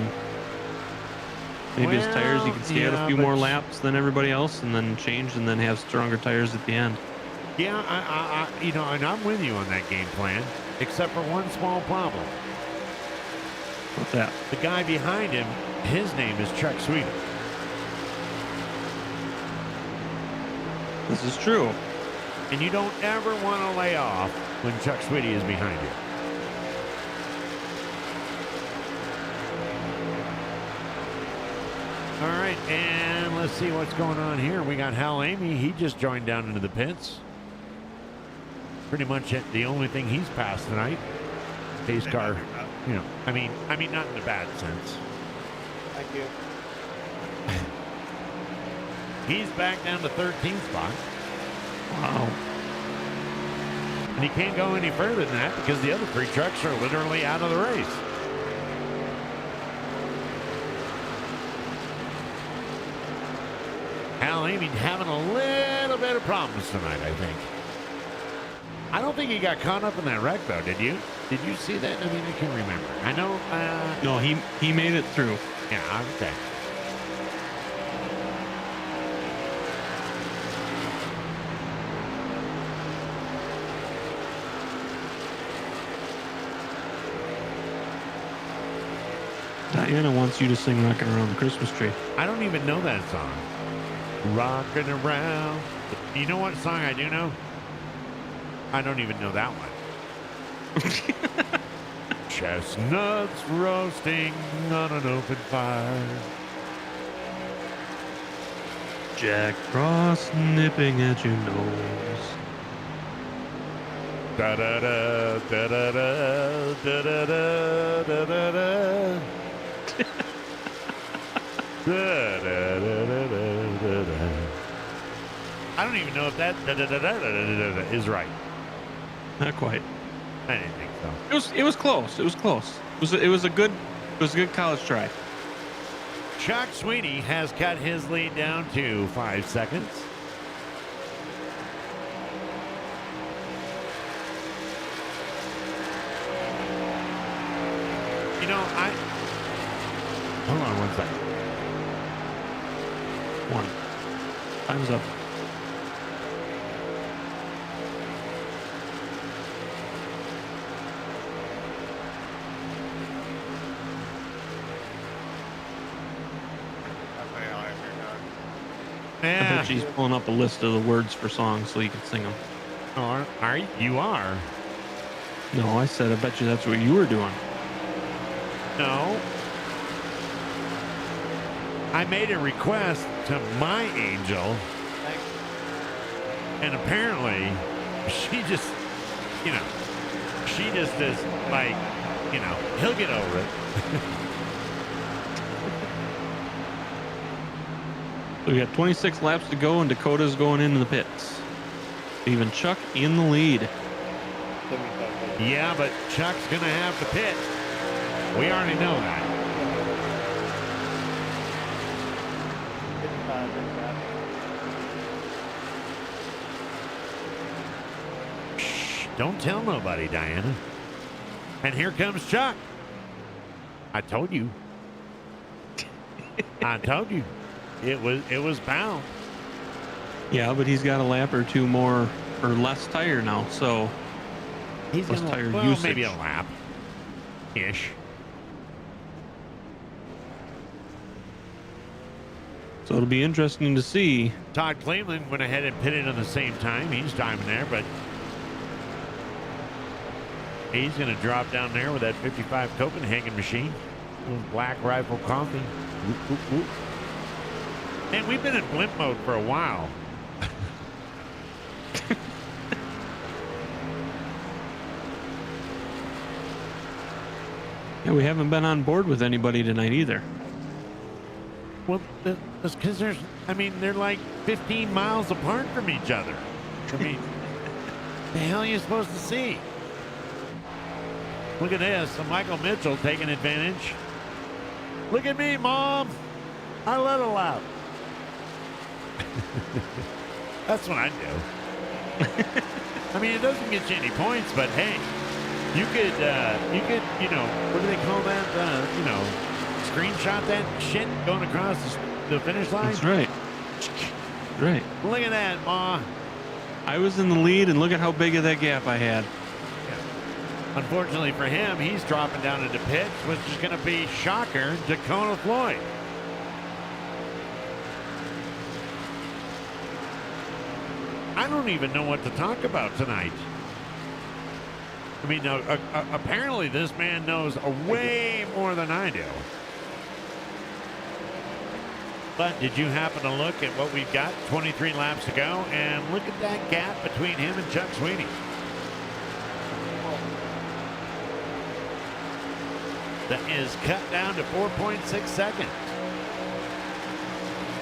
maybe his tires, he can stay out a few more laps than everybody else, and then change and then have stronger tires at the end. Yeah, I and I'm with you on that game plan, except for one small problem. What's that? The guy behind him, his name is Chuck Sweeter. This is true. And you don't ever want to lay off when Chuck Sweetie is behind you. All right, and let's see what's going on here. We got Hal Amy. He just joined down into the pits. Pretty much the only thing he's passed tonight. Pace car, you know. I mean, not in a bad sense. Thank you. He's back down to 13th spot. Wow. And he can't go any further than that because the other 3 trucks are literally out of the race. Hal Amy having a little bit of problems tonight, I think. I don't think he got caught up in that wreck, though, did you? Did you see that? I mean, I can't remember. I know. No, he made it through. Yeah, okay. Diana wants you to sing "Rockin' Around the Christmas Tree." I don't even know that song. Rockin' around. You know what song I do know? I don't even know that one. Chestnuts roasting on an open fire. Jack Frost nipping at your nose. Da da da da da da da da da da da da. I don't even know if that is right. Not quite. I didn't think so. It was close. It was close. It was a good college try. Chuck Sweeney has cut his lead down to 5 seconds. You know, hold on 1 second. 1. Time's up. I Yeah. bet she's pulling up a list of the words for songs so you can sing them. Are you? You are? No, I said I bet you that's what you were doing. No. I made a request to my angel, Thanks. and apparently she just, you know, she just is like, you know, he'll get over it. So we got 26 laps to go, and Dakota's going into the pits. Leaving Chuck in the lead. 75. Yeah, but Chuck's going to have to pit. We already know that. 55 in that. Shh, don't tell nobody, Diana. And here comes Chuck. I told you. I told you. It was bound. Yeah, but he's got a lap or two more or less tire now, so He's less gonna, tire well, usage. maybe a lap ish. So it'll be interesting to see. Todd Cleveland went ahead and pitted at the same time. He's timing there, but he's going to drop down there with that 55 Copenhagen machine. Black Rifle coffee. Whoop, whoop, whoop. Man, we've been in blimp mode for a while. Yeah, we haven't been on board with anybody tonight either. Well, that's because they're like 15 miles apart from each other. I mean, the hell are you supposed to see? Look at this. So Michael Mitchell taking advantage. Look at me, Mom. I let her out. That's what I do. I mean, it doesn't get you any points, but hey, you could, you know, what do they call that? You know, screenshot that shit going across the finish line. That's right. Right. Look at that, Ma. I was in the lead, and look at how big of that gap I had. Unfortunately for him, he's dropping down into pits, which is going to be shocker, Dakota Floyd. I don't even know what to talk about tonight. I mean, apparently this man knows way more than I do. But did you happen to look at what we've got? 23 laps to go, and look at that gap between him and Chuck Sweeney. That is cut down to 4.6 seconds.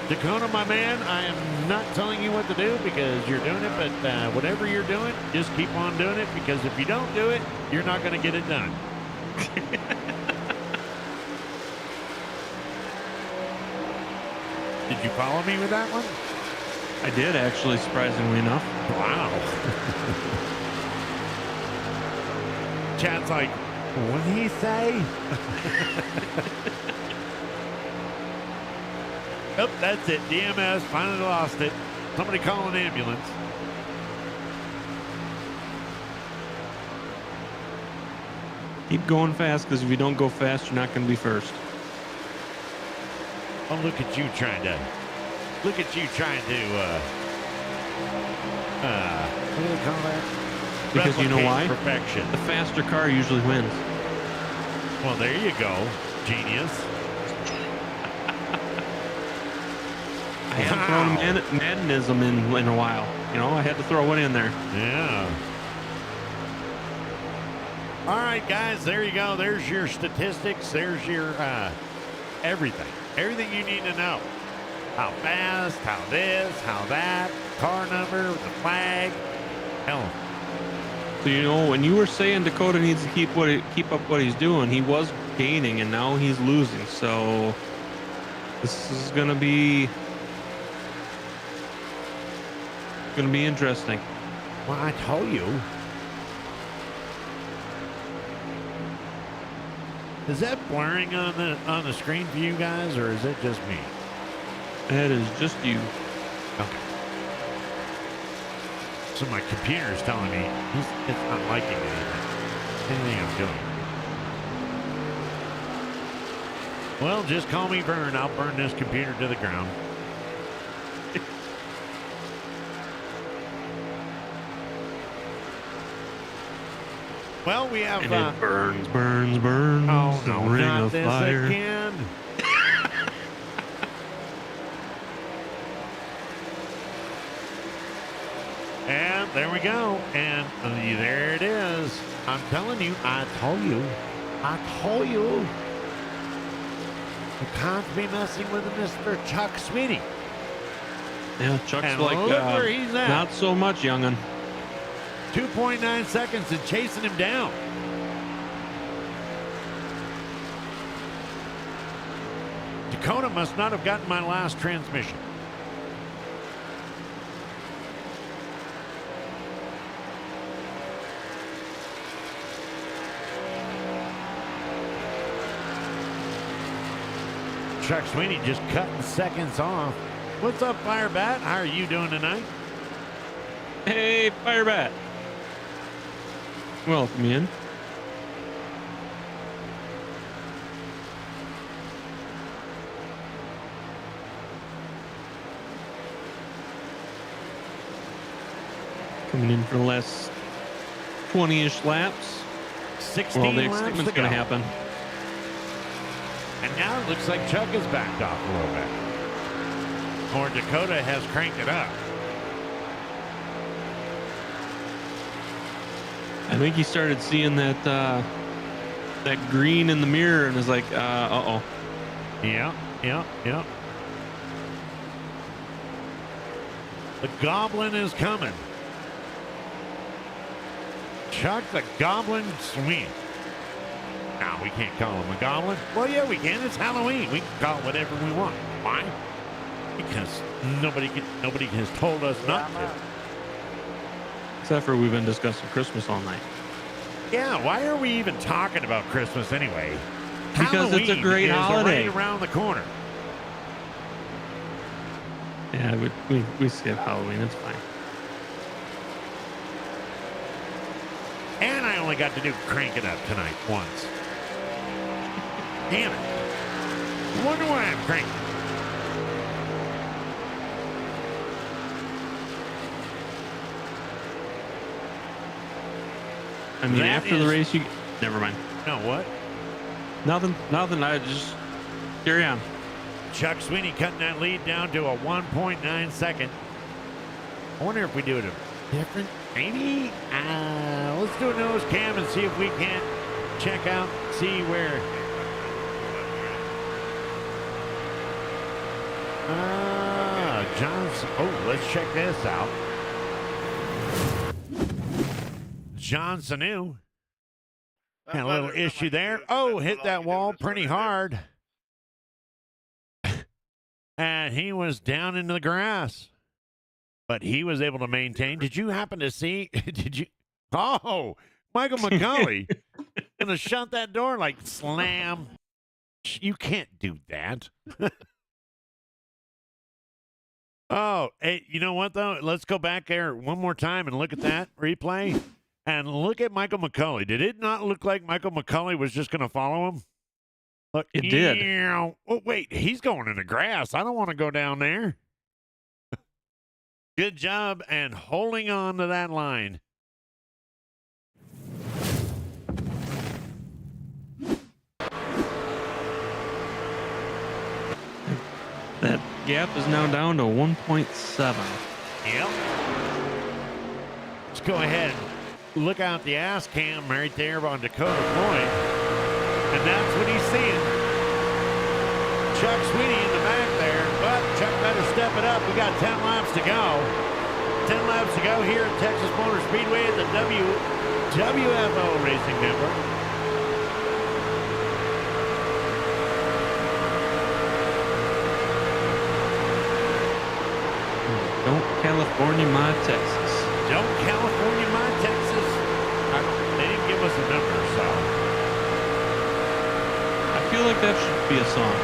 Dakota, my man, I am not telling you what to do because you're doing it, but whatever you're doing, just keep on doing it, because if you don't do it, you're not going to get it done. Did you follow me with that one? I did, actually, surprisingly enough. Wow. Chad's like, what did he say? Oh, that's it. DMS finally lost it. Somebody call an ambulance. Keep going fast, because if you don't go fast, you're not going to be first. Oh, look at you trying to. Look at you trying to. What do they call that? Because you know Replicate why? Perfection. The faster car usually wins. Well, there you go, genius. I haven't thrown Maddenism in a while. You know, I had to throw one in there. Yeah. All right, guys, there you go. There's your statistics. There's your everything. Everything you need to know. How fast, how this, how that, car number, the flag. Hell. So, you know, when you were saying Dakota needs to keep up what he's doing, he was gaining, and now he's losing. So this is going to be interesting. Well, I told you. Is that blurring on the screen for you guys, or is it just me? That is just you. Okay. So my computer's telling me it's not liking anything I'm doing. Well, just call me Vern. I'll burn this computer to the ground. Well, we have. And it burns. Oh no, the ring not of this fire. again. And there There we go. And there it is. I'm telling you. I told you. You can't be messing with Mr. Chuck Sweeney. Yeah, Chuck's And like, look where he's at. not so much, young'un. 2.9 seconds and chasing him down. Dakota must not have gotten my last transmission. Chuck Sweeney just cutting seconds off. What's up, Firebat? How are you doing tonight? Hey, Firebat. Welcome in. Coming in for the last 20-ish laps. 16 Well, the laps excitement's to going go. to happen. And now it looks like Chuck has backed off a little bit. Or Dakota has cranked it up. I think he started seeing that that green in the mirror and is like, uh-oh. Yeah. The Goblin is coming. Chuck the Goblin Sweeney. No, we can't call him a goblin. Well, yeah, we can. It's Halloween. We can call it whatever we want. Why? Because nobody has told us not to. Except for we've been discussing Christmas all night. Yeah, why are we even talking about Christmas anyway? Because it's a Halloween great is holiday. right around the corner. Yeah, we skip Halloween. It's fine. And I only got to do crank it up tonight once. Damn it. Wonder why I'm cranking. I mean, That after the is- race, you... Never mind. No, what? Nothing. I just... Carry on. Chuck Sweeney cutting that lead down to a 1.9 second. I wonder if we do it different. Maybe? Let's do a nose cam and see if we can't check out, see where. Johnson. Oh, let's check this out. John Sanu. Had a little issue there. Oh, hit that wall pretty hard. And he was down into the grass. But he was able to maintain. Did you happen to see? Did you? Oh, Michael McCauley gonna shut that door like slam. You can't do that. Oh, hey, you know what though? Let's go back there one more time and look at that replay. And look at Michael McCauley. Did it not look like Michael McCauley was just going to follow him? Look, It did. Oh, wait, he's going in the grass. I don't want to go down there. Good job and holding on to that line. That gap is now down to 1.7. Yep. Let's go ahead and look out the ass cam right there on Dakota Point. And that's what he's seeing. Chuck Sweeney in the back there, but Chuck better step it up. We got 10 laps to go. 10 laps to go here at Texas Motor Speedway at the WFO Racing Network. Don't California my Texas. Don't California my Texas. They didn't give us a number, so. I feel like that should be a song.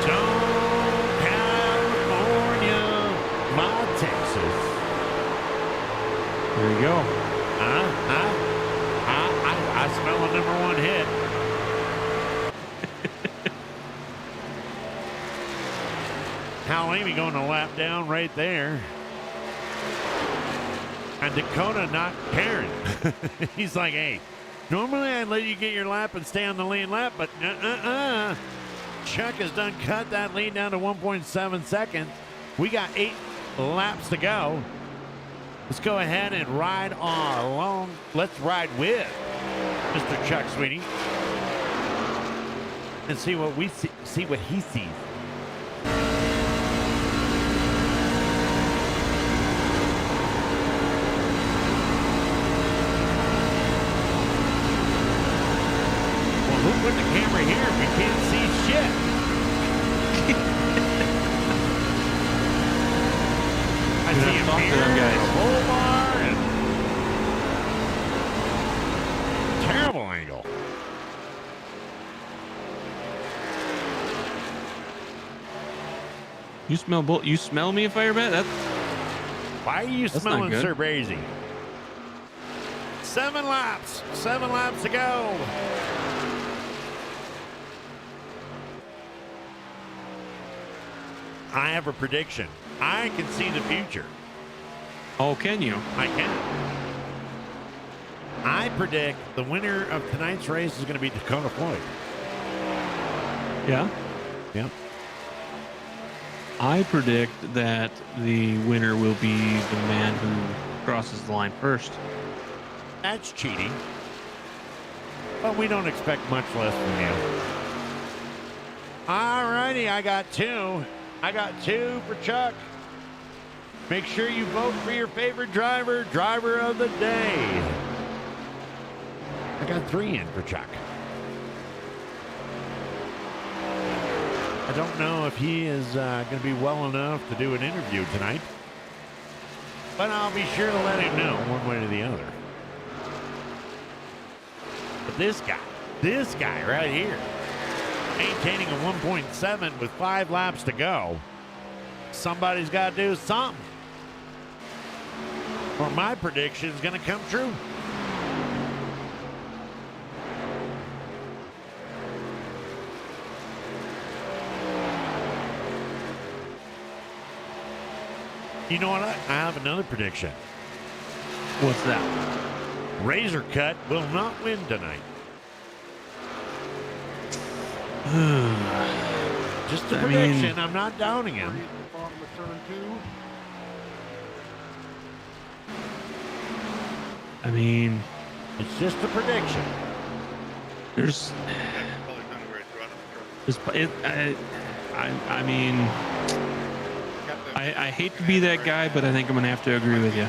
Don't California my Texas. There you go. I smell a #1 hit. Hal Amy going a lap down right there. And Dakota not caring. He's like, hey, normally I'd let you get your lap and stay on the lead lap, but Chuck has done cut that lead down to 1.7 seconds. We got 8 laps to go. Let's go ahead and ride on along. Let's ride with Mr. Chuck Sweeney and see what we see what he sees. Well, who put the camera here if we can't see shit? I You're see gonna a talk to mirror, them guys. a roll bar, and terrible angle. You smell You smell me, Firebat? That's Why are you That's smelling not good. so crazy? 7 laps. 7 laps to go. I have a prediction. I can see the future. oh, can you? I can. I predict the winner of tonight's race is going to be Dakota Floyd. Yeah. Yep. I predict that the winner will be the man who crosses the line first. That's cheating. But we don't expect much less from you. All righty, I got 2. I got 2 for Chuck. Make sure you vote for your favorite driver of the day. I got 3 in for Chuck. I don't know if he is going to be well enough to do an interview tonight, but I'll be sure to let him know one way or the other. But this guy right here, maintaining a 1.7 with 5 laps to go. Somebody's got to do something, or my prediction is going to come true. You know what? I have another prediction. What's that? Razor Cut will not win tonight. Just a I prediction. mean- I'm not downing him. I mean, It's just a prediction. there's, Probably kind of where it's running. I mean, I hate to be that guy, but I think I'm gonna have to agree with you.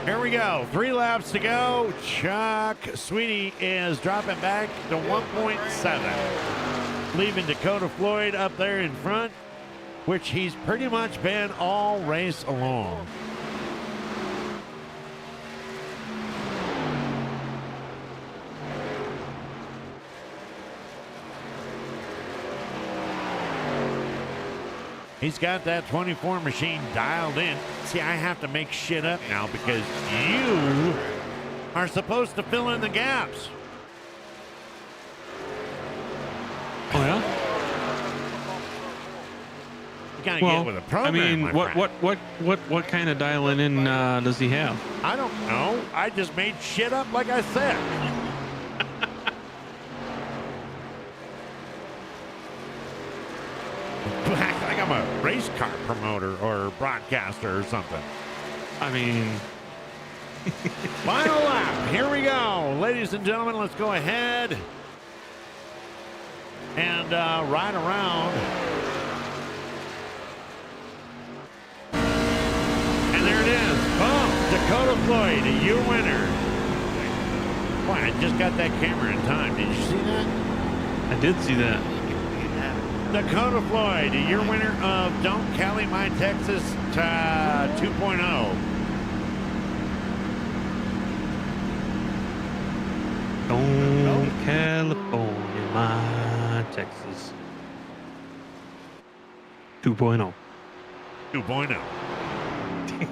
Here we go. 3 laps to go. Chuck Sweeney is dropping back to 1.7. Leaving Dakota Floyd up there in front, which he's pretty much been all race along. He's got that 24 machine dialed in. See, I have to make shit up now because you are supposed to fill in the gaps. Oh yeah. You gotta Well, get with a I program. mean, my what friend. what kind of dialing in does he have? I don't know. I just made shit up like I said. Act like I'm a race car promoter or broadcaster or something. I mean, Final lap. Here we go. Ladies and gentlemen, let's go ahead and ride around. And there it is. Boom. Dakota Floyd, your winner. Boy, I just got that camera in time. Did you see that? I did see that. Dakota Floyd, your winner of Don't Cali My Texas 2.0. Don't California, my Texas. 2.0. 2.0.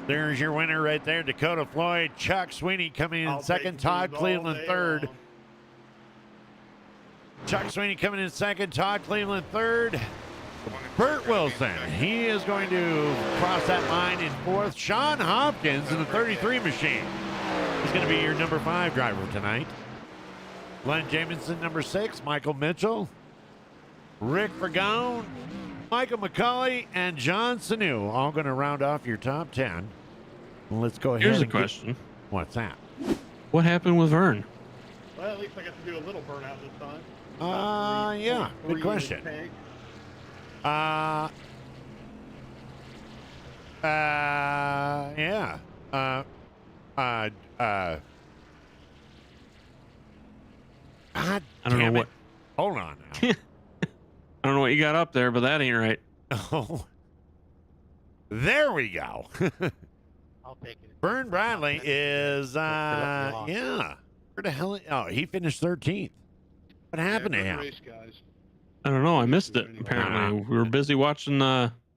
There's your winner right there, Dakota Floyd. Chuck Sweeney coming in I'll second. take Todd food all Cleveland day third. long. Chuck Sweeney coming in second. Todd Cleveland third. Burt Wilson, he is going to cross that line in fourth. Sean Hopkins in the 33 machine. He's going to be your number 5 driver tonight. Glenn Jamison, number 6. Michael Mitchell. Rick Vergone. Michael McCauley and John Sanu all going to round off your top 10. Let's go ahead. Here's a and get- question. What's that? What happened with Vern? Well, at least I got to do a little burnout this time. Yeah, 3.3 good in question. the tank. Yeah. God I don't know damn it. what. Hold on now. I don't know what you got up there, but that ain't right. Oh. There we go. I'll take it. Vern Bradley is, yeah. yeah. Where the hell? Oh, he finished 13th. What happened to him? Race, guys. I don't know. I missed it. Apparently, we were busy watching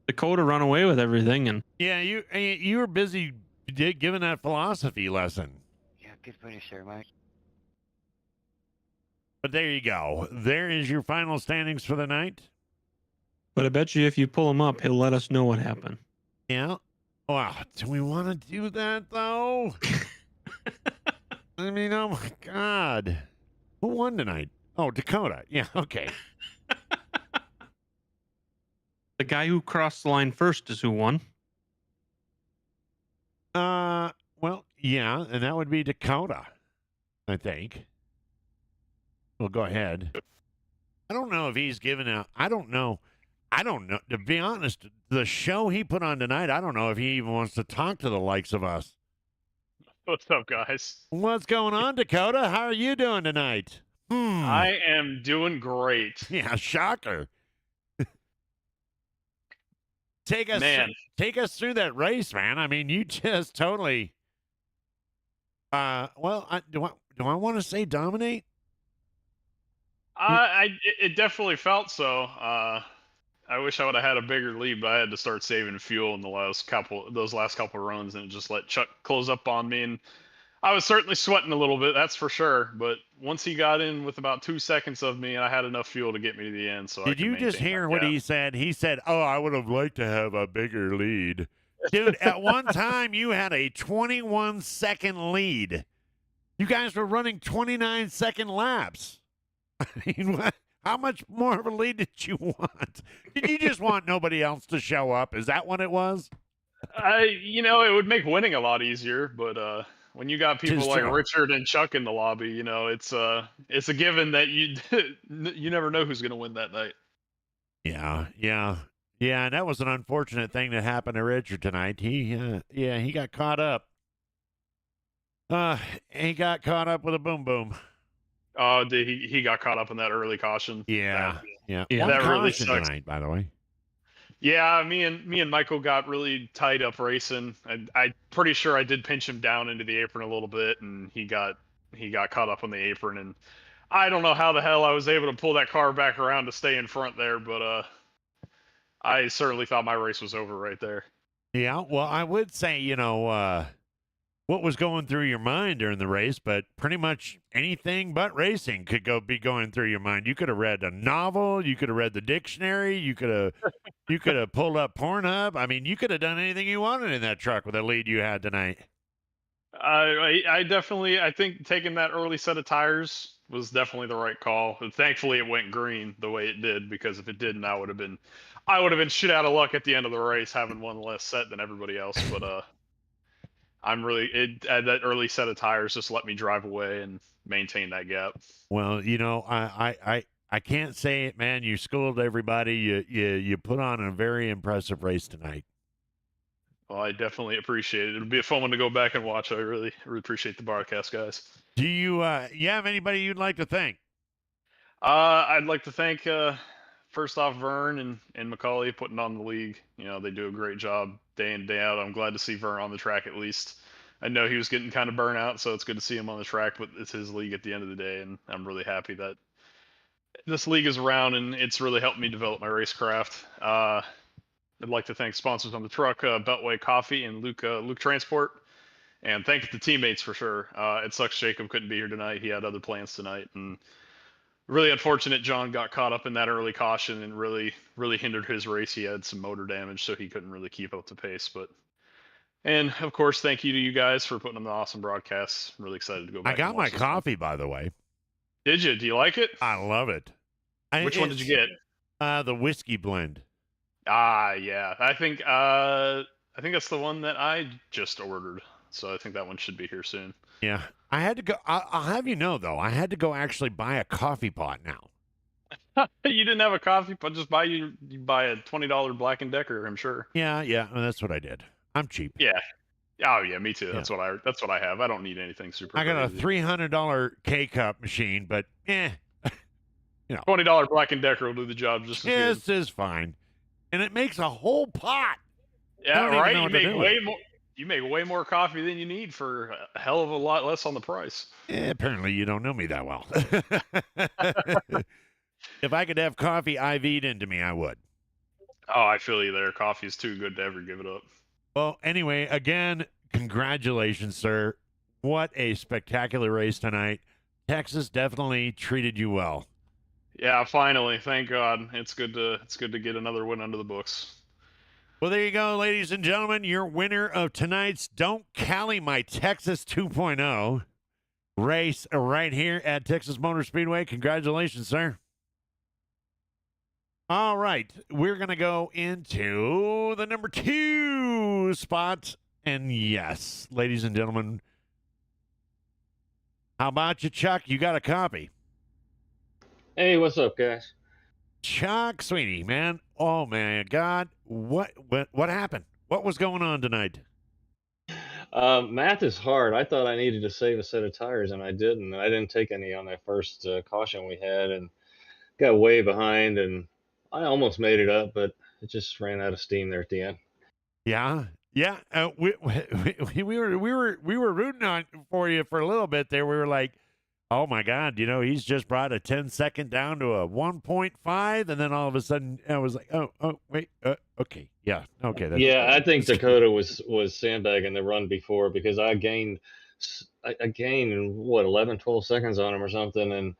Dakota run away with everything, and Yeah, you were busy giving that philosophy lesson. Yeah, good finish there, Mike. But there you go. There is your final standings for the night. but I bet you if you pull him up, he'll let us know what happened. Yeah. Wow. Do we want to do that though? I mean, oh my God. Who won tonight? Oh, Dakota. Yeah. Okay. The guy who crossed the line first is who won. Well, yeah, and that would be Dakota, I think. Well, go ahead. I don't know if he's given out. I don't know. To be honest, the show he put on tonight, I don't know if he even wants to talk to the likes of us. What's up, guys? What's going on, Dakota? How are you doing tonight? I am doing great. Yeah, shocker. Take us through that race, man. I mean, you just totally. Do I want to say dominate? It definitely felt so. I wish I would have had a bigger lead, but I had to start saving fuel in those last couple runs, and it just let Chuck close up on me, and I was certainly sweating a little bit, that's for sure. But once he got in with about 2 seconds of me, I had enough fuel to get me to the end. So did you just hear what he said? He said, "Oh, I would have liked to have a bigger lead." Dude, at one time you had a 21-second lead. You guys were running 29-second laps. I mean, how much more of a lead did you want? Did you just want nobody else to show up? Is that what it was? It would make winning a lot easier, but when you got people Tis like true. Richard and Chuck in the lobby, it's a given that you never know who's going to win that night. Yeah. And that was an unfortunate thing that happened to Richard tonight. He got caught up. He got caught up with a boom boom. Oh, he got caught up in that early caution. Yeah. Yeah, One that really caution sucks. tonight, by the way. Yeah, me and Michael got really tied up racing. I'm pretty sure I did pinch him down into the apron a little bit, and he got caught up on the apron. And I don't know how the hell I was able to pull that car back around to stay in front there, but I certainly thought my race was over right there. Yeah, well, I would say, what was going through your mind during the race, but pretty much anything but racing could be going through your mind. You could have read a novel, you could have read the dictionary, you could have pulled up Pornhub. I mean, you could have done anything you wanted in that truck with the lead you had tonight. I think taking that early set of tires was definitely the right call. And thankfully, it went green the way it did, because if it didn't, I would have been shit out of luck at the end of the race, having one less set than everybody else. But that early set of tires just let me drive away and maintain that gap. Well, I can't say it, man. You schooled everybody. You put on a very impressive race tonight. Well, I definitely appreciate it. It'll be a fun one to go back and watch. I really, really appreciate the broadcast, guys. Do you have anybody you'd like to thank? I'd like to thank first off Vern and Macaulay putting on the league. They do a great job day in, day out. I'm glad to see Vern on the track at least. I know he was getting kind of burnt out, so it's good to see him on the track, but it's his league at the end of the day, and I'm really happy that this league is around, and it's really helped me develop my racecraft. I'd like to thank sponsors on the truck, Beltway Coffee and Luke Transport, and thank the teammates for sure. It sucks Jacob couldn't be here tonight. He had other plans tonight, and really unfortunate John got caught up in that early caution and really, really hindered his race. He had some motor damage, so he couldn't really keep up the pace. And of course, thank you to you guys for putting on the awesome broadcasts. I'm really excited to go back. I got and my watch this one. coffee, by the way. Did you? Do you like it? I love it. Which one did you get? The whiskey blend. Yeah. I think that's the one that I just ordered. So I think that one should be here soon. Yeah, I had to go. I'll have you know though, I had to go actually buy a coffee pot now. You didn't have a coffee, but just you buy a $20 Black and Decker, I'm sure. Yeah, well, that's what I did. I'm cheap. Yeah. Oh yeah, me too. Yeah. That's what I have. I don't need anything super I got a crazy. $300 K cup machine, but $20 Black and Decker will do the job just as good. this is fine, and it makes a whole pot. I Yeah, don't even right. know You what to make do with way it. more. You make way more coffee than you need for a hell of a lot less on the price. Apparently, you don't know me that well. If I could have coffee IV'd into me, I would. Oh, I feel you there. Coffee is too good to ever give it up. Well, anyway, again, congratulations, sir. What a spectacular race tonight. Texas definitely treated you well. Yeah, finally, thank God. It's good to get another win under the books. Well, there you go, ladies and gentlemen. Your winner of tonight's Don't Cali My Texas 2.0 race right here at Texas Motor Speedway. Congratulations, sir. All right, we're going to go into the number 2 spot. And yes, ladies and gentlemen, how about you, Chuck? You got a copy. Hey, what's up, guys? Chuck Sweeney, man. Oh, my God. What happened? What was going on tonight? Math is hard. I thought I needed to save a set of tires, and I didn't. I didn't take any on that first caution we had, and got way behind, and I almost made it up, but it just ran out of steam there at the end. Yeah. We were rooting on for you for a little bit there. We were like, oh my God, he's just brought a 10-second down to a 1.5, and then all of a sudden I was like, oh wait, okay, yeah, okay, Yeah, I think Dakota was sandbagging the run before because I gained what 11, 12 seconds on him or something, and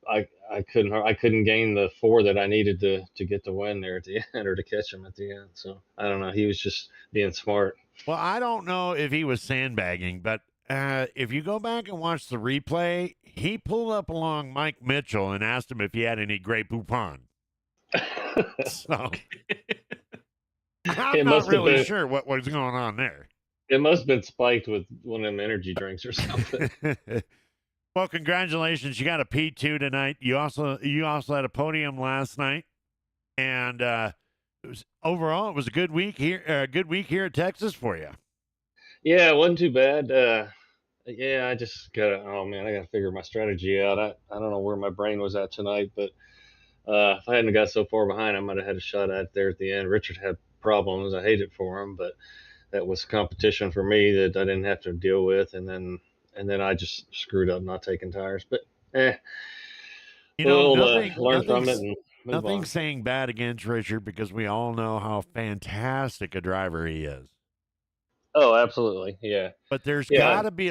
I couldn't gain the 4 that I needed to get the win there at the end or to catch him at the end. So I don't know. He was just being smart. Well, I don't know if he was sandbagging, but if you go back and watch the replay, he pulled up along Mike Mitchell and asked him if he had any Grey Poupon. So I'm not really sure what was going on there. It must have been spiked with one of them energy drinks or something. Well, congratulations! You got a P2 tonight. You also had a podium last night, and overall it was a good week here. At Texas for you. Yeah, it wasn't too bad. Yeah, I just gotta. Oh man, I gotta figure my strategy out. I don't know where my brain was at tonight, but if I hadn't got so far behind, I might have had a shot at it there at the end. Richard had problems. I hate it for him, but that was competition for me that I didn't have to deal with, and then I just screwed up not taking tires. But we'll learn from it and move on. Nothing saying bad against Richard because we all know how fantastic a driver he is. Oh, absolutely, yeah. But there's got to be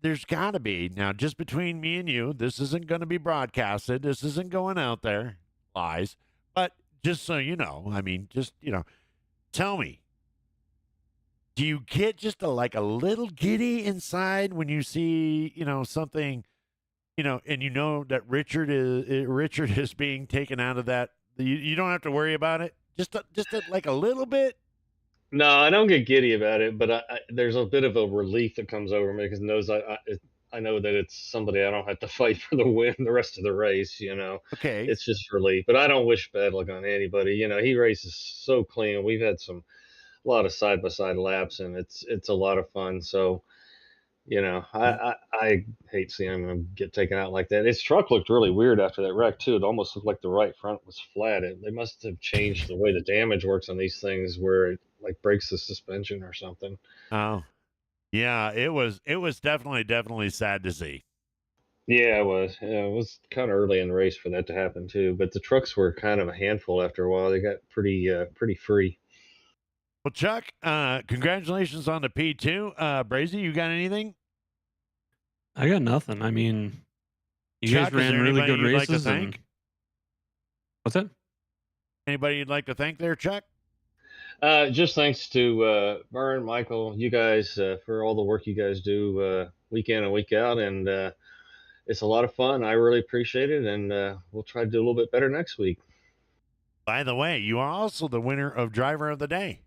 there's got to be, now just between me and you, this isn't going to be broadcasted. This isn't going out there, lies. But just so you know, I mean, just, tell me, do you get just a little giddy inside when you see, something, and that Richard is being taken out of that? You don't have to worry about it. Just a little bit. No, I don't get giddy about it, but there's a bit of a relief that comes over me because I know that it's somebody I don't have to fight for the win the rest of the race. Okay. It's just relief, but I don't wish bad luck on anybody. He races so clean. We've had a lot of side by side laps, and it's a lot of fun. So, I hate seeing him get taken out like that. His truck looked really weird after that wreck too. It almost looked like the right front was flat. They must have changed the way the damage works on these things, where it breaks the suspension or something. Oh, yeah. It was definitely sad to see. Yeah, it was. Yeah, it was kind of early in the race for that to happen too. But the trucks were kind of a handful after a while. They got pretty free. Well, Chuck, congratulations on the P2. Brazy, you got anything? I got nothing. I mean, you Chuck, guys ran really good races. Like to thank? What's that? Anybody you'd like to thank there, Chuck? Just thanks to Vern, Michael, you guys for all the work you guys do week in and week out, and it's a lot of fun. I really appreciate it, and we'll try to do a little bit better next week. By the way, you are also the winner of Driver of the Day.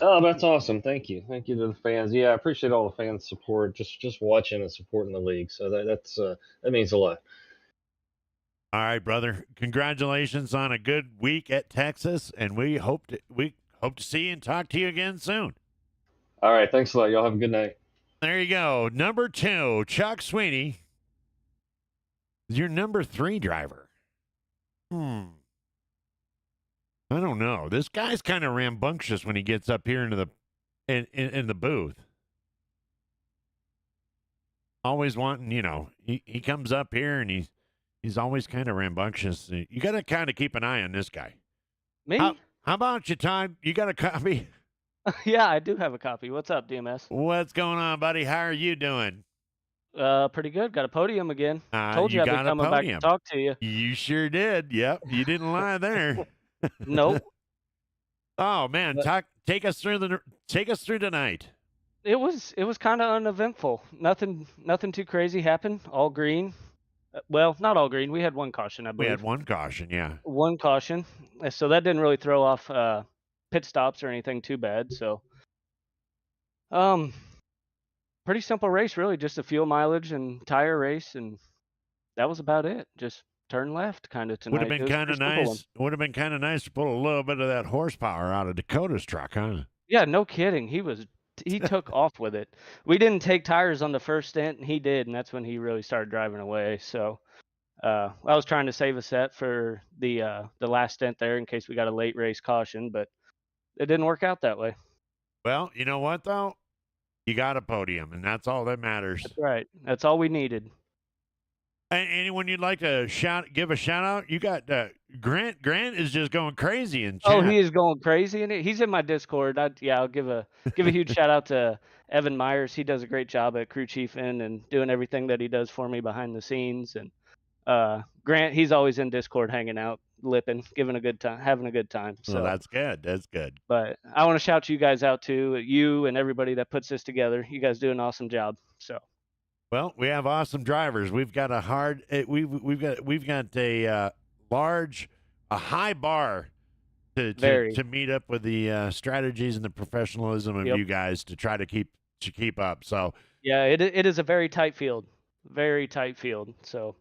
Oh, that's awesome. Thank you. Thank you to the fans. Yeah, I appreciate all the fans' support, just watching and supporting the league. So that means a lot. All right, brother. Congratulations on a good week at Texas, and we hope to see you and talk to you again soon. All right, thanks a lot. Y'all have a good night. There you go. Number 2, Chuck Sweeney. Your number 3 driver. I don't know. This guy's kind of rambunctious when he gets up here into the in the booth. Always wanting, he comes up here and he's always kind of rambunctious. You got to kind of keep an eye on this guy. Me? How about you, Todd? You got a copy? Yeah, I do have a copy. What's up, DMS? What's going on, buddy? How are you doing? Pretty good. Got a podium again. Told you I'd be got a coming back podium. to talk to you. You sure did. Yep, you didn't lie there. Nope. Oh man, take us through tonight. It was kind of uneventful. Nothing too crazy happened. All green. Well, not all green. We had one caution, I We believe. had one caution, yeah. One caution. So that didn't really throw off pit stops or anything too bad. So, pretty simple race, really. Just a fuel mileage and tire race, and that was about it. Just turn left, kind of tonight. Would have been It was a kind of pretty simple one. nice. Would have been kind of nice to pull a little bit of that horsepower out of Dakota's truck, huh? Yeah, no kidding. He took off with it. We didn't take tires on the first stint, and he did, and that's when he really started driving away. So, I was trying to save a set for the last stint there in case we got a late race caution, but it didn't work out that way. Well, you know what though? You got a podium, and that's all that matters. That's right. That's all we needed. Anyone you'd like to give a shout out? You got Grant. Grant is just going crazy in chat. Oh, he is going crazy in it. He's in my Discord. I'll give a huge shout out to Evan Myers. He does a great job at crew chiefing and doing everything that he does for me behind the scenes. And Grant, he's always in Discord hanging out, lipping, having a good time. So Well, that's good. That's good. But I want to shout you guys out too, you and everybody that puts this together. You guys do an awesome job. So. Well, we have awesome drivers. We've got a we've got a high bar to meet up with the strategies and the professionalism of you guys to try to keep up. So yeah, it is a very tight field, So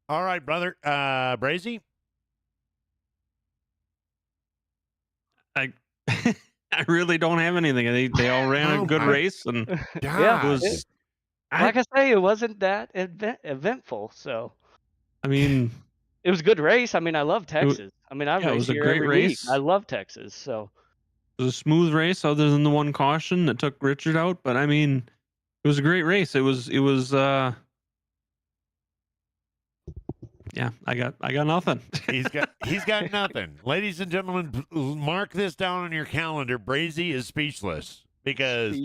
all right, brother, Brazy. I really don't have anything. They all ran a good race, and yeah, it was. Like I say, it wasn't that eventful. So, I mean, it was a good race. I mean, I love Texas. I mean, I it race was a here great every race. week. I love Texas. So, it was a smooth race, other than the one caution that took Richard out. But I mean, it was a great race. It was. Yeah, I got nothing. He's got nothing. Ladies and gentlemen, mark this down on your calendar. Brazy is speechless. Because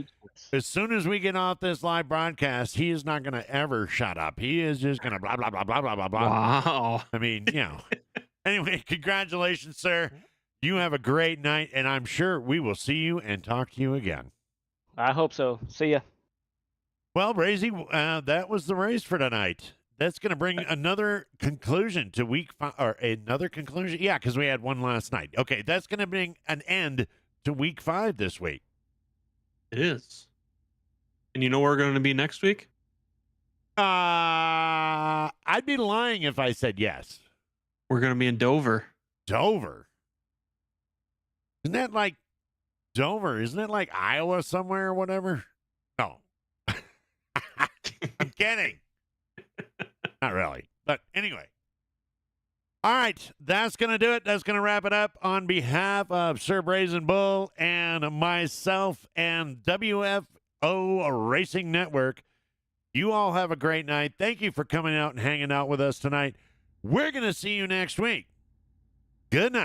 as soon as we get off this live broadcast, he is not going to ever shut up. He is just going to blah, blah, blah, blah, blah, blah, blah. Wow. I mean, Anyway, congratulations, sir. You have a great night, and I'm sure we will see you and talk to you again. I hope so. See ya. Well, Brazy, that was the race for tonight. That's going to bring another conclusion to week 5, or another conclusion. Yeah, because we had one last night. Okay, that's going to bring an end to week 5 this week. It is. And you know where we're going to be next week? I'd be lying if I said yes. We're going to be in Dover. Dover? Isn't that like Dover? Isn't it like Iowa somewhere or whatever? No. I'm kidding. Not really. But anyway. All right, that's going to do it. That's going to wrap it up. On behalf of Sir Brazen Bull and myself and WFO Racing Network, you all have a great night. Thank you for coming out and hanging out with us tonight. We're going to see you next week. Good night.